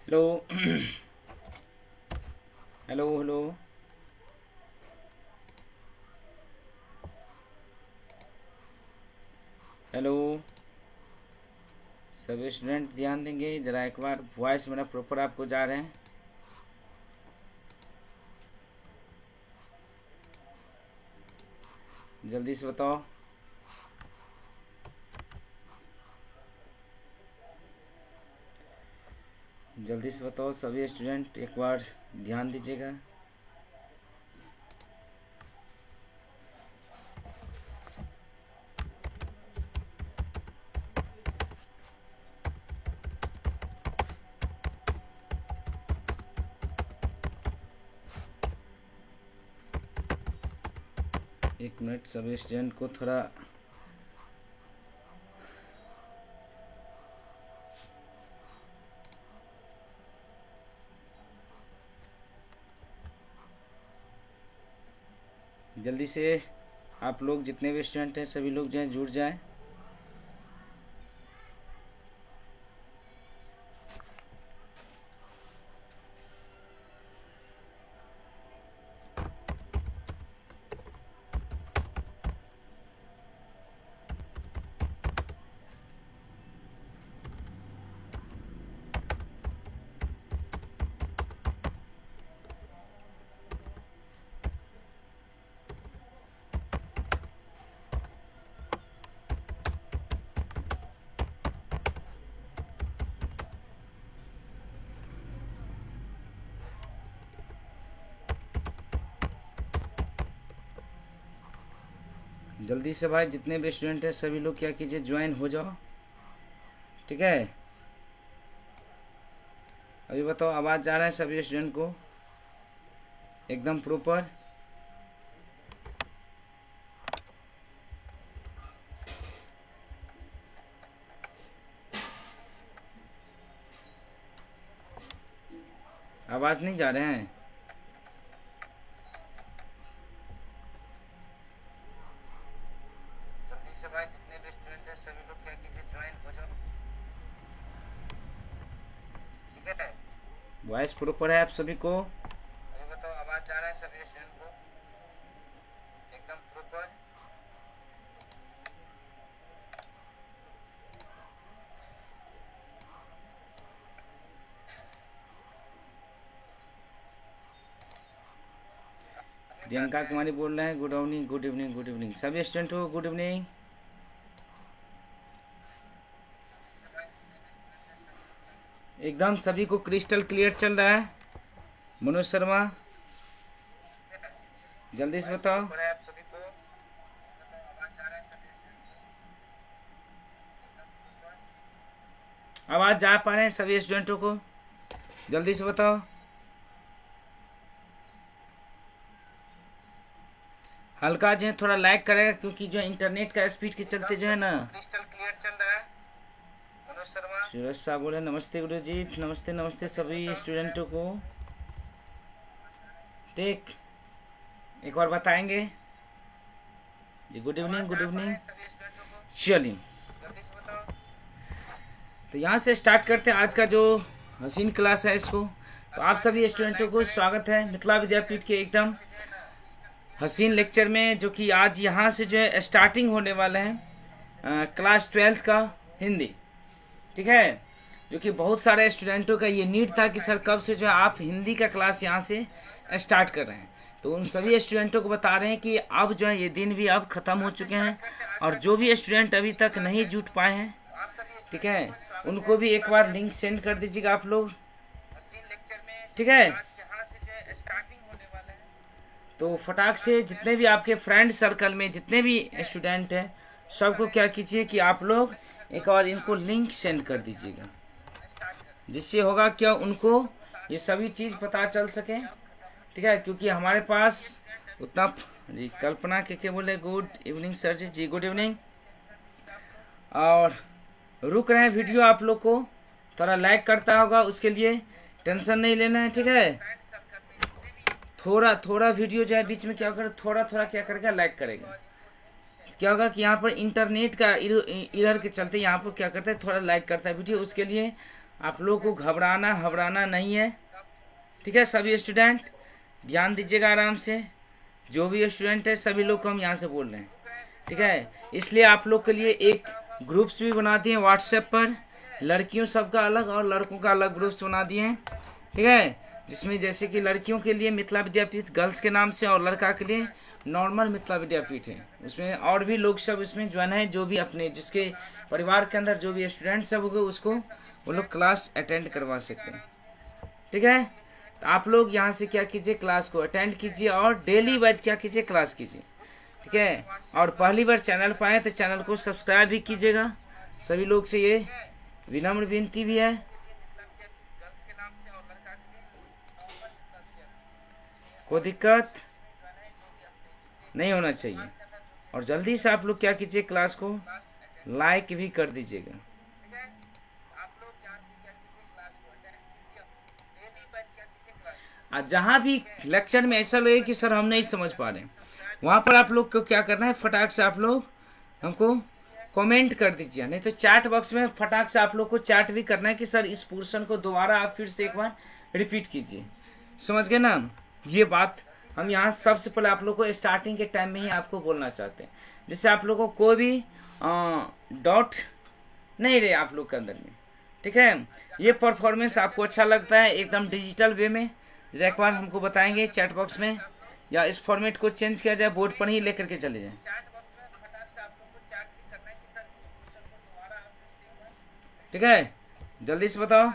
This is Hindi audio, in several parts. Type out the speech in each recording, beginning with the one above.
Hello hello hello. हेलो सभी स्टूडेंट ध्यान देंगे ज़रा एक बार, वॉइस मेरा प्रॉपर आपको जा रहे हैं? जल्दी से बताओ। जल्दी से बताओ सभी स्टूडेंट, एक बार ध्यान दीजिएगा। एक मिनट, सभी स्टूडेंट को थोड़ा जल्दी से, आप लोग जितने भी स्टूडेंट हैं सभी लोग जो हैं जुड़ जाएं। जल्दी से भाई, जितने भी स्टूडेंट हैं सभी लोग क्या कीजिए, ज्वाइन हो जाओ। ठीक है, अभी बताओ आवाज़ जा रहा है सभी स्टूडेंट को एकदम प्रॉपर? आवाज़ नहीं जा रहे हैं? जल्दी से भाई, जितने भी स्टूडेंट हैं सभी लोग क्या कीजिए, ज्वाइन हो जाओ। ठीक है, वॉइस प्रॉपर है आप सभी को? अभी बताओ आवाज़ जा रहा है सभी स्टूडेंट को एकदम प्रॉपर? प्रियंका कुमारी बोल रहे हैं, good evening good evening good evening सभी स्टूडेंट को, गुड इवनिंग। एकदम सभी को क्रिस्टल क्लियर चल रहा है। मनोज शर्मा जल्दी से बताओ। आवाज जा पा रहे हैं सभी स्टूडेंटों को? जल्दी से बताओ। हल्का जो है थोड़ा लैग करेगा, क्योंकि जो इंटरनेट का स्पीड के चलते जो है ना। क्रिस्टल क्लियर चल रहा है। मनोज शर्मा, सूरज साहब बोले नमस्ते गुरु जी, नमस्ते नमस्ते सभी स्टूडेंटों को। ठीक, एक बार बताएंगे जी, गुड इवनिंग गुड इवनिंग। चलिए, तो यहाँ से स्टार्ट करते हैं आज का जो हसीन क्लास है इसको। तो आप सभी स्टूडेंटों को स्वागत है मिथिला विद्यापीठ के एकदम हसीन लेक्चर में, जो कि आज यहाँ से जो है स्टार्टिंग होने वाला है क्लास 12th का हिंदी। ठीक है, जो कि बहुत सारे स्टूडेंटों का ये नीड था कि सर कब से जो है आप हिंदी का क्लास यहाँ से स्टार्ट कर रहे हैं। तो उन सभी स्टूडेंटों को बता रहे हैं कि अब जो है ये दिन भी अब ख़त्म हो चुके हैं, और जो भी स्टूडेंट अभी तक नहीं जुट पाए हैं, ठीक है, उनको भी एक बार लिंक सेंड कर दीजिएगा आप लोग। ठीक है, तो फटाक से जितने भी आपके फ्रेंड सर्कल में जितने भी स्टूडेंट हैं सबको क्या कीजिए कि आप लोग एक और इनको लिंक सेंड कर दीजिएगा, जिससे होगा क्या उनको ये सभी चीज़ पता चल सके। ठीक है, क्योंकि हमारे पास उतना जी। कल्पना के बोले गुड इवनिंग सर जी, जी गुड इवनिंग। और रुक रहे हैं वीडियो आप लोग को थोड़ा लाइक करता होगा, उसके लिए टेंशन नहीं लेना है। ठीक है, थोड़ा थोड़ा वीडियो जो है बीच में क्या होगा, थोड़ा थोड़ा क्या करेगा, लाइक करेगा। क्या होगा कि यहाँ पर इंटरनेट का इरर के चलते यहाँ पर क्या करता है, थोड़ा लाइक करता है वीडियो, उसके लिए आप लोगों को घबराना नहीं है, ठीक है। सभी स्टूडेंट ध्यान दीजिएगा आराम से, जो भी स्टूडेंट है सभी लोग को हम यहाँ से बोल रहे हैं, ठीक है। इसलिए आप लोग के लिए एक ग्रुप्स भी बना दिए व्हाट्सएप पर, लड़कियों सबका अलग और लड़कों का अलग ग्रुप्स बना दिए हैं, ठीक है। जिसमें जैसे कि लड़कियों के लिए मिथिला विद्यापीठ गर्ल्स के नाम से और लड़का के लिए नॉर्मल मिथिला विद्यापीठ है। उसमें और भी लोग सब इसमें ज्वाइन है, जो भी अपने जिसके परिवार के अंदर जो भी स्टूडेंट सब होंगे उसको वो लोग क्लास अटेंड करवा सकते हैं, ठीक है। तो आप लोग यहाँ से क्या कीजिए, क्लास को अटेंड कीजिए और डेली वाइज क्या कीजिए, क्लास कीजिए, ठीक है। और पहली बार चैनल पर आए तो चैनल को सब्सक्राइब भी कीजिएगा। सभी लोग से ये विनम्र विनती भी है। कोई दिक्कत नहीं होना चाहिए। और जल्दी से आप लोग क्या कीजिए, क्लास को लाइक भी कर दीजिएगा। जहाँ भी लेक्चर में ऐसा लगे कि सर हम नहीं समझ पा रहे, वहाँ पर आप लोग को क्या करना है, फटाक से आप लोग हमको कमेंट कर दीजिए, नहीं तो चैट बॉक्स में फटाक से आप लोग को चैट भी करना है कि सर इस पोर्शन को दोबारा आप फिर से एक बार रिपीट कीजिए। समझ गए ना? ये बात हम यहाँ सबसे पहले आप लोग को स्टार्टिंग के टाइम में ही आपको बोलना चाहते हैं, जिससे आप लोगों को कोई भी डाउट नहीं रहे आप लोग के अंदर में, ठीक है। ये परफॉर्मेंस आपको अच्छा लगता है एकदम डिजिटल वे में, एक बार हमको बताएंगे चैट बॉक्स में, या इस फॉर्मेट को चेंज किया जाए, बोर्ड पर ही लेकर के चले जाए, ठीक है। जल्दी से बताओ,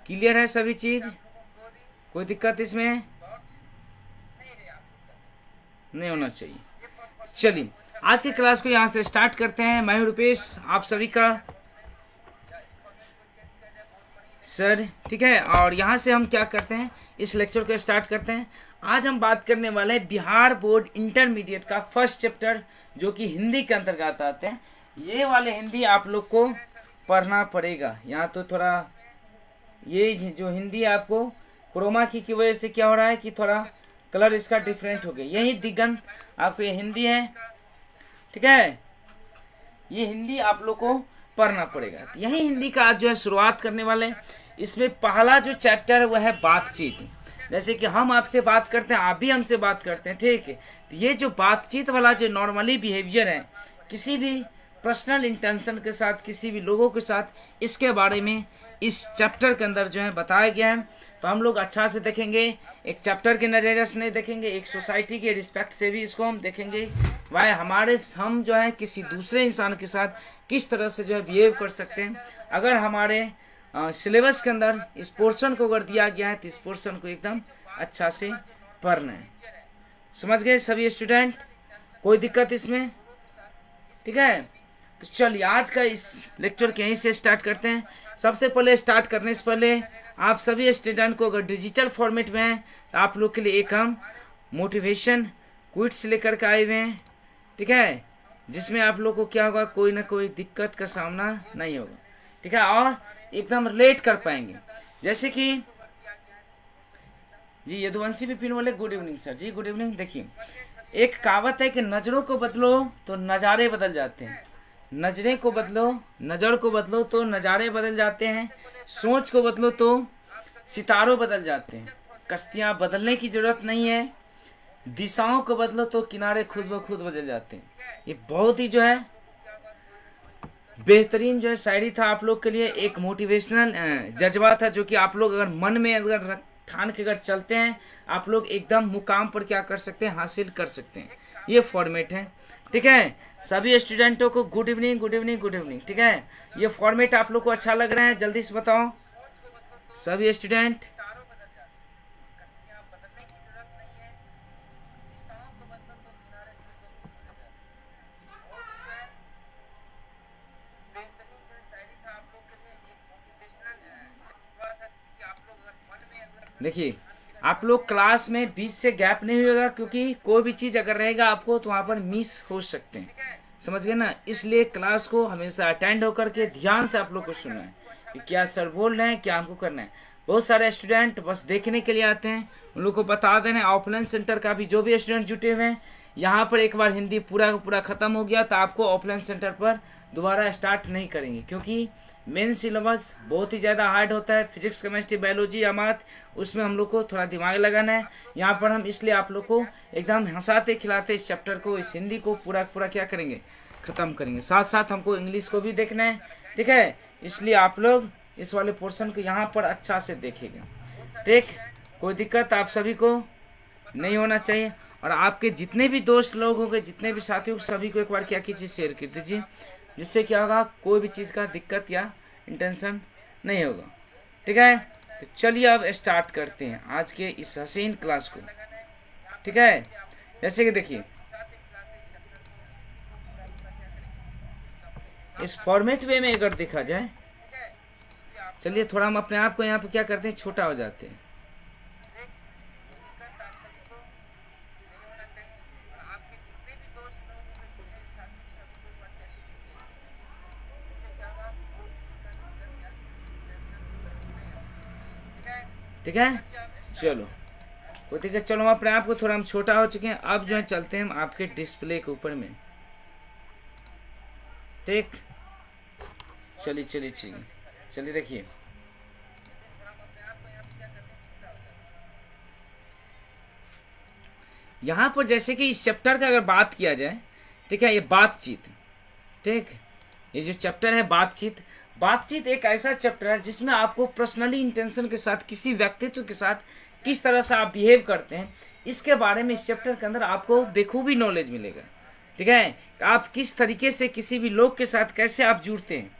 क्लियर है सभी चीज? कोई दिक्कत इसमें नहीं होना चाहिए। चलिए आज की क्लास को यहाँ से स्टार्ट करते हैं। मैं हूं रुपेश, आप सभी का सर, ठीक है। और यहाँ से हम क्या करते हैं, इस लेक्चर को स्टार्ट करते हैं। आज हम बात करने वाले हैं बिहार बोर्ड इंटरमीडिएट का फर्स्ट चैप्टर, जो कि हिंदी के अंतर्गत आते हैं। ये वाले हिंदी आप लोग को पढ़ना पड़ेगा। यहाँ तो थोड़ा ये जो हिंदी आपको क्रोमा की वजह से क्या हो रहा है कि थोड़ा कलर इसका डिफरेंट हो गया। यही दिगंत आपको ये हिंदी है, ठीक है। ये हिंदी आप लोग को पढ़ना पड़ेगा। यही हिंदी का आज जो है शुरुआत करने वाले। इसमें पहला जो चैप्टर है वह है बातचीत। जैसे कि हम आपसे बात करते हैं, आप भी हमसे बात करते हैं, ठीक है। तो ये जो बातचीत वाला जो नॉर्मली बिहेवियर है किसी भी पर्सनल इंटेंशन के साथ, किसी भी लोगों के साथ, इसके बारे में इस चैप्टर के अंदर जो है बताया गया है। तो हम लोग अच्छा से देखेंगे, एक चैप्टर के नजरिए से नहीं देखेंगे, एक सोसाइटी के रिस्पेक्ट से भी इसको हम देखेंगे। वाह हम जो है किसी दूसरे इंसान के साथ किस तरह से जो है बिहेव कर सकते हैं। अगर हमारे सिलेबस के अंदर इस पोर्शन को अगर दिया गया है तो इस पोर्शन को एकदम अच्छा से पढ़ना है। समझ गए सभी स्टूडेंट? कोई दिक्कत इसमें? ठीक है। तो चलिए आज का इस लेक्चर के यहीं से स्टार्ट करते हैं। सबसे पहले स्टार्ट करने से पहले आप सभी स्टूडेंट को अगर डिजिटल फॉर्मेट में है तो आप लोग के लिए एक हम मोटिवेशन क्विज लेकर के आए हुए हैं, ठीक है। जिसमें आप लोग को क्या होगा, कोई ना कोई दिक्कत का सामना नहीं होगा, ठीक है। और एकदम रिलेट कर पाएंगे। जैसे कि जी यदुवंशी विपिन बोले गुड इवनिंग सर। जी गुड इवनिंग। देखिए एक कहावत है कि नजरों को बदलो तो नज़ारे बदल जाते हैं, नजरें को बदलो, नज़र को बदलो तो नज़ारे बदल जाते हैं, सोच को बदलो तो सितारों बदल जाते हैं। कश्तियाँ बदलने की जरूरत नहीं है, दिशाओं को बदलो तो किनारे खुद ब खुद बदल जाते हैं। ये बहुत ही जो है बेहतरीन जो है शायरी था आप लोग के लिए, एक मोटिवेशनल जज्बा था, जो कि आप लोग अगर मन में अगर ठान के अगर चलते हैं आप लोग एकदम मुकाम पर क्या कर सकते हैं, हासिल कर सकते हैं। ये फॉर्मेट है, ठीक है। सभी स्टूडेंटों को good evening, good evening, good evening, ठीक है। ये फॉर्मेट आप लोग को अच्छा लग रहा है? जल्दी से बताओ सभी स्टूडेंट। देखिए आप लोग क्लास में बीच से गैप नहीं होगा, क्योंकि कोई भी चीज अगर रहेगा आपको तो वहाँ पर मिस हो सकते हैं। समझ गए ना? इसलिए क्लास को हमेशा अटेंड होकर के ध्यान से आप लोग को सुनना है कि क्या सर बोल रहे हैं, क्या हमको करना है। बहुत सारे स्टूडेंट बस देखने के लिए आते हैं, उन लोग को बता देना है। ऑफलाइन सेंटर का भी जो भी स्टूडेंट जुटे हुए हैं यहाँ पर एक बार हिंदी पूरा का पूरा खत्म हो गया तो आपको ऑफलाइन सेंटर पर दोबारा स्टार्ट नहीं करेंगे, क्योंकि मेन सिलेबस बहुत ही ज़्यादा हार्ड होता है। फिजिक्स, केमिस्ट्री, बायोलॉजी या मैथ, उसमें हम लोग को थोड़ा दिमाग लगाना है। यहाँ पर हम इसलिए आप लोग को एकदम हंसाते खिलाते इस चैप्टर को, इस हिंदी को पूरा पूरा क्या करेंगे, ख़त्म करेंगे। साथ साथ हमको इंग्लिश को भी देखना है, ठीक है। इसलिए आप लोग इस वाले पोर्शन को यहाँ पर अच्छा से देखेंगे, ठीक। कोई दिक्कत आप सभी को नहीं होना चाहिए। और आपके जितने भी दोस्त लोग होंगे, जितने भी साथी हो, सभी को एक बार क्या कीजिए, शेयर कर दीजिए, जिससे क्या होगा, कोई भी चीज़ का दिक्कत या इंटेंशन नहीं होगा, ठीक है। तो चलिए अब स्टार्ट करते हैं आज के इस हसीन क्लास को, ठीक है। जैसे कि देखिए इस फॉर्मेट वे में अगर देखा जाए, चलिए थोड़ा हम अपने आप को यहाँ पे क्या करते हैं, छोटा हो जाते हैं। ठीक है, चलो वो ठीक है। चलो हम अपने आप को थोड़ा हम छोटा हो चुके हैं। अब जो है चलते हैं हम आपके डिस्प्ले के ऊपर में, ठीक। चलिए चलिए चलिए चलिए देखिए, यहाँ पर जैसे कि इस चैप्टर का अगर बात किया जाए, ठीक है, ये बातचीत, ठीक। ये जो चैप्टर है बातचीत, बातचीत एक ऐसा चैप्टर है जिसमें आपको पर्सनली इंटेंशन के साथ, किसी व्यक्तित्व के साथ किस तरह से आप बिहेव करते हैं, इसके बारे में इस चैप्टर के अंदर आपको बेखूबी नॉलेज मिलेगा, ठीक है। आप किस तरीके से किसी भी लोग के साथ कैसे आप जुड़ते हैं,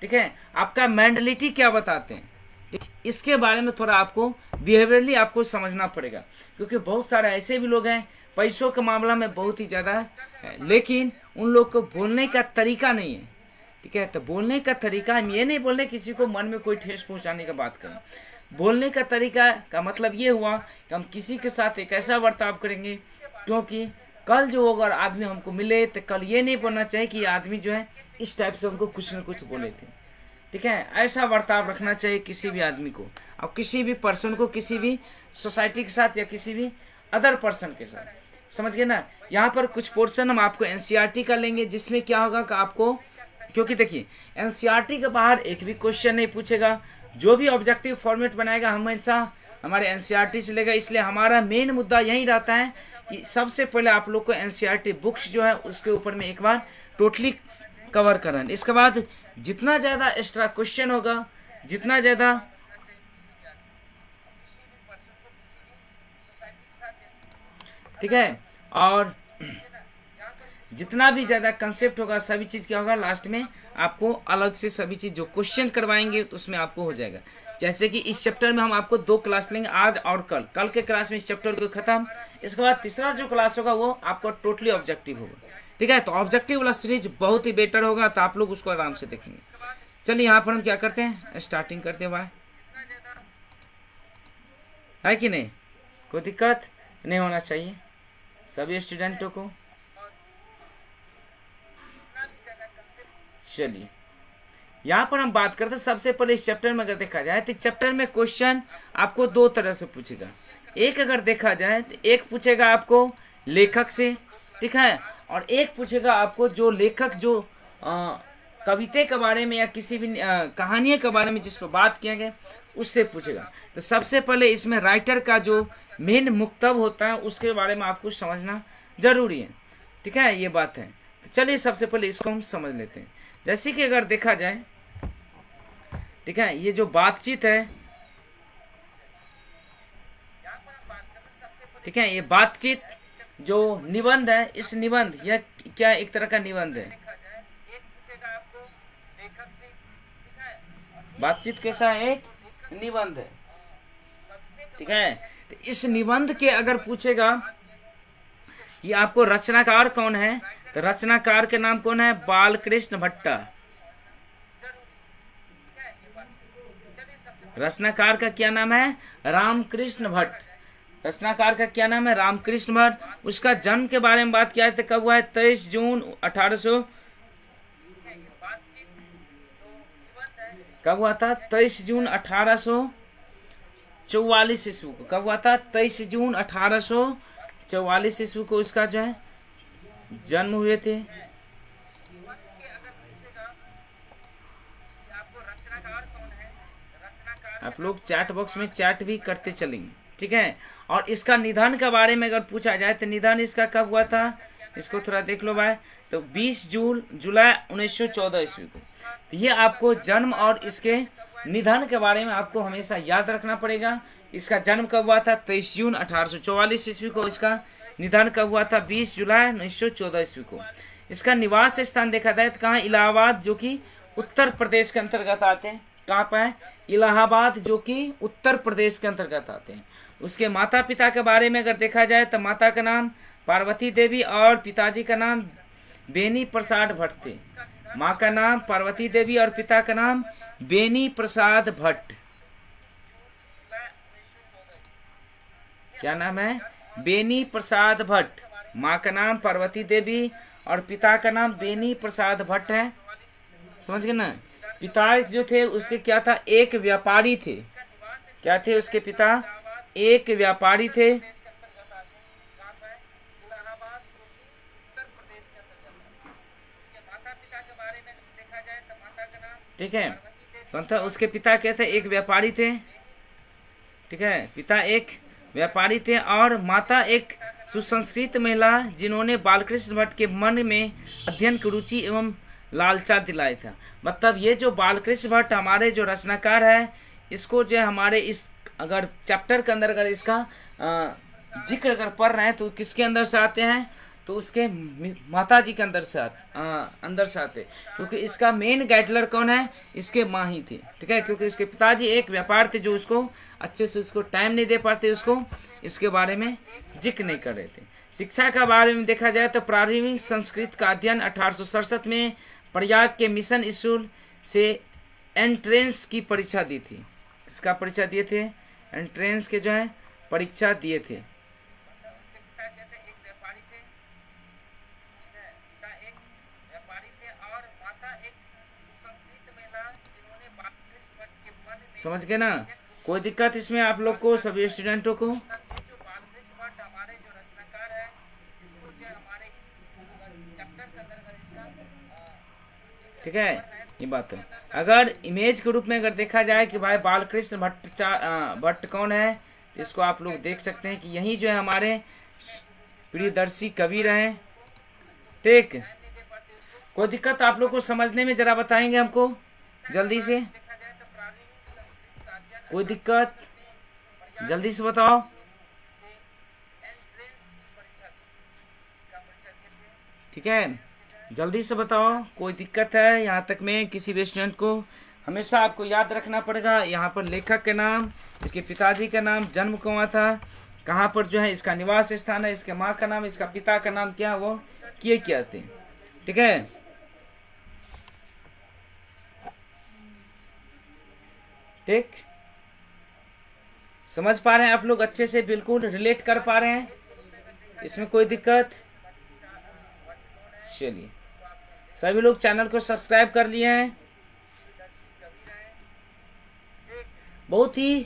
ठीक है, आपका मेंटलिटी क्या बताते हैं, ठीक। इसके बारे में थोड़ा आपको बिहेवियरली आपको समझना पड़ेगा, क्योंकि बहुत सारे ऐसे भी लोग हैं पैसों के मामला में बहुत ही ज़्यादा है, लेकिन उन लोग को बोलने का तरीका नहीं है, ठीक है। तो बोलने का तरीका, हम ये नहीं बोल रहे किसी को मन में कोई ठेस पहुंचाने का बात करें। बोलने का तरीका का मतलब ये हुआ कि हम किसी के साथ एक ऐसा बर्ताव करेंगे, क्योंकि कल जो अगर आदमी हमको मिले तो कल ये नहीं बोलना चाहिए कि आदमी जो है इस टाइप से हमको कुछ न कुछ बोले थे, ठीक है। ऐसा बर्ताव रखना चाहिए किसी भी आदमी को, और किसी भी पर्सन को, किसी भी सोसाइटी के साथ या किसी भी अदर पर्सन के साथ, समझ गए ना। यहाँ पर कुछ पोर्शन हम आपको एनसीईआरटी का लेंगे, जिसमें क्या होगा कि आपको, क्योंकि देखिए एनसीईआरटी के बाहर एक भी क्वेश्चन नहीं पूछेगा, जो भी ऑब्जेक्टिव फॉर्मेट बनाएगा हमेशा हमारे एनसीईआरटी से लेगा। इसलिए हमारा मेन मुद्दा यही रहता है कि सबसे पहले आप लोग को एनसीईआरटी बुक्स जो है उसके ऊपर में एक बार टोटली कवर करना। इसके बाद जितना ज़्यादा एक्स्ट्रा क्वेश्चन होगा, जितना ज़्यादा, ठीक है, और जितना भी ज़्यादा कंसेप्ट होगा, सभी चीज़ क्या होगा, लास्ट में आपको अलग से सभी चीज़ जो क्वेश्चन करवाएंगे तो उसमें आपको हो जाएगा। जैसे कि इस चैप्टर में हम आपको 2 क्लास लेंगे, आज और कल। कल के क्लास में इस चैप्टर को खत्म, इसके बाद तीसरा जो क्लास होगा वो आपको टोटली ऑब्जेक्टिव होगा, ठीक है। तो ऑब्जेक्टिव वाला सीरीज बहुत ही बेटर होगा, तो आप लोग उसको आराम से देखेंगे। चलिए यहाँ पर हम क्या करते हैं, स्टार्टिंग करते हैं भाई, है कि नहीं, कोई दिक्कत नहीं होना चाहिए सभी स्टूडेंटों को। चलिए यहाँ पर हम बात करते हैं, सबसे पहले इस चैप्टर में अगर देखा जाए तो चैप्टर में क्वेश्चन आपको 2 तरह से पूछेगा। एक अगर देखा जाए तो एक पूछेगा आपको लेखक से, ठीक है, और एक पूछेगा आपको जो लेखक जो कविता के बारे में या किसी भी कहानियों के बारे में जिस पर बात किया गया उससे पूछेगा। तो सबसे पहले इसमें राइटर का जो मेन मुक्तब होता है उसके बारे में आपको समझना जरूरी है, ठीक है, ये बात है। तो चलिए सबसे पहले इसको हम समझ लेते हैं। जैसे कि अगर देखा जाए, ठीक है, ये जो बातचीत है, ठीक है, ये बातचीत जो निबंध है, इस निबंध यह क्या एक तरह का निबंध है। बातचीत कैसा है, एक निबंध है, ठीक है। तो इस निबंध के अगर पूछेगा कि आपको रचनाकार कौन है, तो रचनाकार के नाम कौन है, बालकृष्ण भट्ट। रचनाकार का क्या नाम है, रामकृष्ण भट्ट। रचनाकार का क्या नाम है, रामकृष्ण भट्ट। उसका जन्म के बारे में बात किया है, कब हुआ है, 23 जून 1800, कब हुआ था, 23 जून 1844 ईस्वी को। कब हुआ था, 23 जून 1844 ईस्वी को उसका जो है जन्म हुए थे। आप लोग चैट बॉक्स में चैट भी करते चलेंगे, ठीक है। और इसका निधन के बारे में अगर पूछा जाए तो निधन इसका कब हुआ था, इसको थोड़ा देख लो भाई। तो 20 जुलाई 1914 ईस्वी को। तो ये आपको जन्म और इसके निधन के बारे में आपको हमेशा याद रखना पड़ेगा। इसका जन्म कब हुआ था, 23 जून 1844 ईस्वी को। इसका निधन कब हुआ था, 20 जुलाई 1914 ईस्वी को। इसका निवास स्थान देखा जाए तो कहाँ, इलाहाबाद, जो कि उत्तर प्रदेश के अंतर्गत आते हैं। कहाँ पर है, इलाहाबाद, जो कि उत्तर प्रदेश के अंतर्गत आते हैं। उसके माता पिता के बारे में अगर देखा जाए तो माता का नाम पार्वती देवी और पिताजी का नाम बेनी प्रसाद भट्ट थे। माँ का नाम पार्वती देवी और पिता का नाम बेनी प्रसाद भट्ट। क्या नाम है, बेनी प्रसाद भट्ट। माँ का नाम पार्वती देवी और पिता का नाम बेनी प्रसाद भट्ट है। समझ गए ना। पिता जो थे उसके क्या था, एक व्यापारी थे। क्या थे उसके पिता, एक व्यापारी थे। ठीक है, कौन था उसके पिता, क्या थे, एक व्यापारी थे। ठीक है, पिता एक व्यापारी थे और माता एक सुसंस्कृत महिला, जिन्होंने बालकृष्ण भट्ट के मन में अध्ययन की रुचि एवं लालचा दिलाया था। मतलब ये जो बालकृष्ण भट्ट हमारे जो रचनाकार है, इसको जो हमारे इस अगर चैप्टर के अंदर अगर इसका जिक्र अगर पढ़ रहे हैं तो किसके अंदर से आते हैं, तो उसके माता जी के अंदर से आते, क्योंकि इसका मेन गाइडलर कौन है, इसके माँ ही थे। ठीक है, क्योंकि उसके पिताजी एक व्यापार थे जो उसको अच्छे से उसको टाइम नहीं दे पाते, उसको इसके बारे में जिक्र नहीं कर रहे थे। शिक्षा के बारे में देखा जाए तो प्रारंभिक संस्कृत का अध्ययन 1867 में प्रयाग के मिशन स्कूल से एंट्रेंस की परीक्षा दी थी। इसका परीक्षा दिए थे, एंट्रेंस के जो है परीक्षा दिए थे। समझ गए ना, कोई दिक्कत इसमें आप लोग को, सभी स्टूडेंटों को। ठीक है, ये बात है। अगर इमेज के रूप में अगर देखा जाए कि भाई बालकृष्ण भट्ट कौन है, तो इसको आप लोग देख सकते हैं कि यही जो है हमारे प्रियदर्शी कवि रहे। ठीक, कोई दिक्कत आप लोग को समझने में जरा बताएंगे हमको जल्दी से, कोई दिक्कत जल्दी से बताओ। ठीक है, जल्दी से बताओ, कोई दिक्कत है। यहाँ तक में किसी भी स्टूडेंट को हमेशा आपको याद रखना पड़ेगा, यहाँ पर लेखक के नाम, इसके पिताजी का नाम, जन्म कहाँ हुआ था, कहाँ पर जो है इसका निवास स्थान है, इसके माँ का नाम, इसका पिता का नाम क्या, वो किए क्या थे। ठीक है, ठीक, समझ पा रहे हैं आप लोग अच्छे से, बिल्कुल रिलेट कर पा रहे हैं, इसमें कोई दिक्कत। चलिए, सभी लोग चैनल को सब्सक्राइब कर लिए हैं। बहुत ही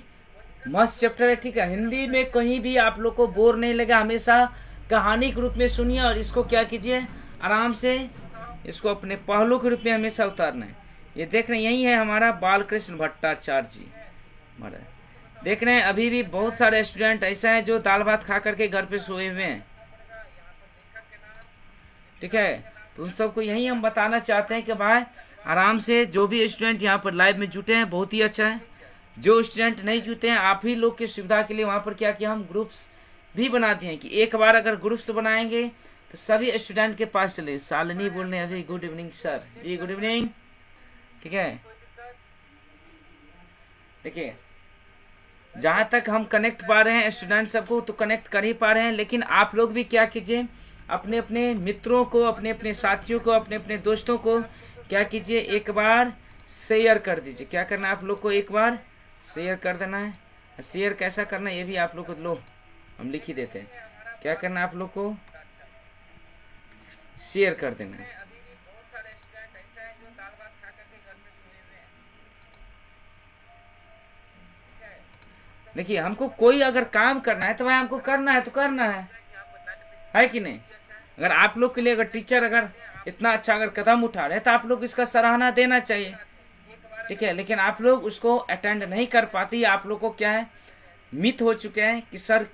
मस्त चैप्टर है। ठीक है, हिंदी में कहीं भी आप लोग को बोर नहीं लगा, हमेशा कहानी के रूप में सुनिए और इसको क्या कीजिए, आराम से इसको अपने पहलू के रूप में हमेशा उतारना है। ये देख रहे हैं, यही है हमारा बालकृष्ण भट्टाचार्य जी हमारा। देख रहे हैं अभी भी बहुत सारे स्टूडेंट ऐसा है जो दाल भात खा करके घर पे सोए हुए हैं। ठीक है, तो उन सबको यही हम बताना चाहते हैं कि भाई आराम से, जो भी स्टूडेंट यहाँ पर लाइव में जुटे हैं बहुत ही अच्छा है। जो स्टूडेंट नहीं जुटे हैं, आप ही लोग की सुविधा के लिए वहाँ पर क्या किया, हम ग्रुप्स भी बना दिए हैं कि एक बार अगर ग्रुप्स बनाएंगे तो सभी स्टूडेंट के पास चले। शालिनी बोल रहे हैं अभी, गुड इवनिंग सर जी, गुड इवनिंग। ठीक है, देखिए जहाँ तक हम कनेक्ट पा रहे हैं स्टूडेंट सबको तो कनेक्ट कर ही पा रहे हैं, लेकिन आप लोग भी क्या कीजिए, अपने अपने मित्रों को, अपने अपने साथियों को, अपने अपने दोस्तों को क्या कीजिए, एक बार शेयर कर दीजिए। क्या करना है आप लोग को, एक बार शेयर कर देना है। शेयर कैसा करना है ये भी आप लोग को लो, हम लिख ही देते हैं। क्या करना है आप लोग को, शेयर कर देना है। देखिए, हमको कोई अगर काम करना है तो भाई हमको करना है तो करना है कि नहीं। अगर आप लोग के लिए अगर टीचर अगर इतना अच्छा अगर कदम उठा रहे हैं तो आप लोग इसका सराहना देना चाहिए, ठीक है। लेकिन आप लोग उसको अटेंड नहीं कर पाती, आप लोग को क्या है, मिथ हो चुके हैं कि सर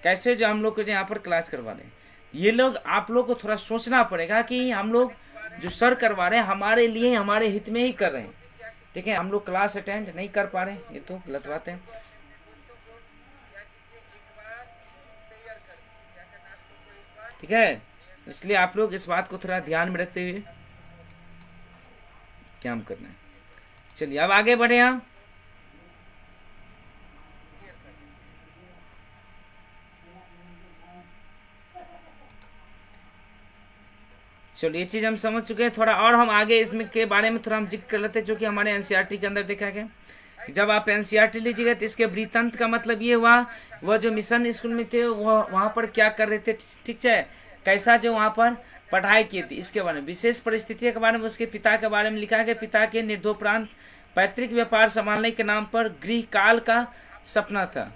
कैसे जो हम लोग को जो यहाँ पर क्लास करवा रहे हैं, ये लोग आप लोग को थोड़ा सोचना पड़ेगा कि हम लोग जो सर करवा रहे हैं हमारे लिए हमारे हित में ही कर रहे हैं, ठीक है। हम लोग क्लास अटेंड नहीं कर पा रहे हैं, ये तो गलत बात है, ठीक है। इसलिए आप लोग इस बात को थोड़ा ध्यान में रखते हुए काम करना है। चलिए अब आगे बढ़े हम। चलो ये चीज हम समझ चुके हैं, थोड़ा और हम आगे इसमें के बारे में थोड़ा हम जिक्र कर लेते हैं, जो कि हमारे एनसीईआरटी के अंदर देखा गया। जब आप एनसीईआरटी लीजिएगा तो इसके वृत्तांत का मतलब ये हुआ, वह जो मिशन स्कूल में थे वह वहाँ पर क्या कर रहे थे, ठीक है, कैसा जो वहाँ पर पढ़ाई की थी, इसके बारे में विशेष परिस्थितियों के बारे में, उसके पिता के बारे में लिखा गया। पिता के निर्धोपरांत पैतृक व्यापार संभालने के नाम पर गृह काल का सपना था,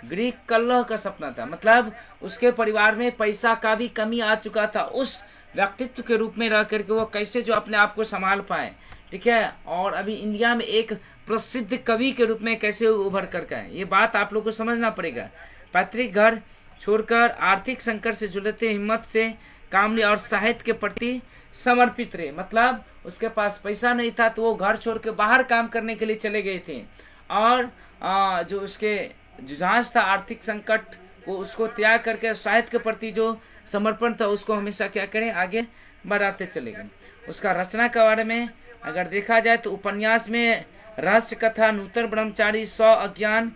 गृह कलह का सपना था, मतलब उसके परिवार में पैसा का भी कमी आ चुका था, उस व्यक्तित्व के रूप में रह करके वो कैसे जो अपने आप को संभाल पाए, ठीक है। और अभी इंडिया में एक प्रसिद्ध कवि के रूप में कैसे उभर कर गए, ये बात आप लोग को समझना पड़ेगा। पैतृक घर छोड़कर आर्थिक संकट से जुड़ते हिम्मत से काम लिया और साहित्य के प्रति समर्पित रहे, मतलब उसके पास पैसा नहीं था तो वो घर छोड़ के बाहर काम करने के लिए चले गए थे, और जो उसके जुझांस था आर्थिक संकट को उसको त्याग करके साहित्य के प्रति जो समर्पण था उसको हमेशा क्या करें, आगे बढ़ाते चले गए। उसका रचना के बारे में अगर देखा जाए तो उपन्यास में रहस्य कथा, नूतन ब्रह्मचारी, 100 अज्ञान,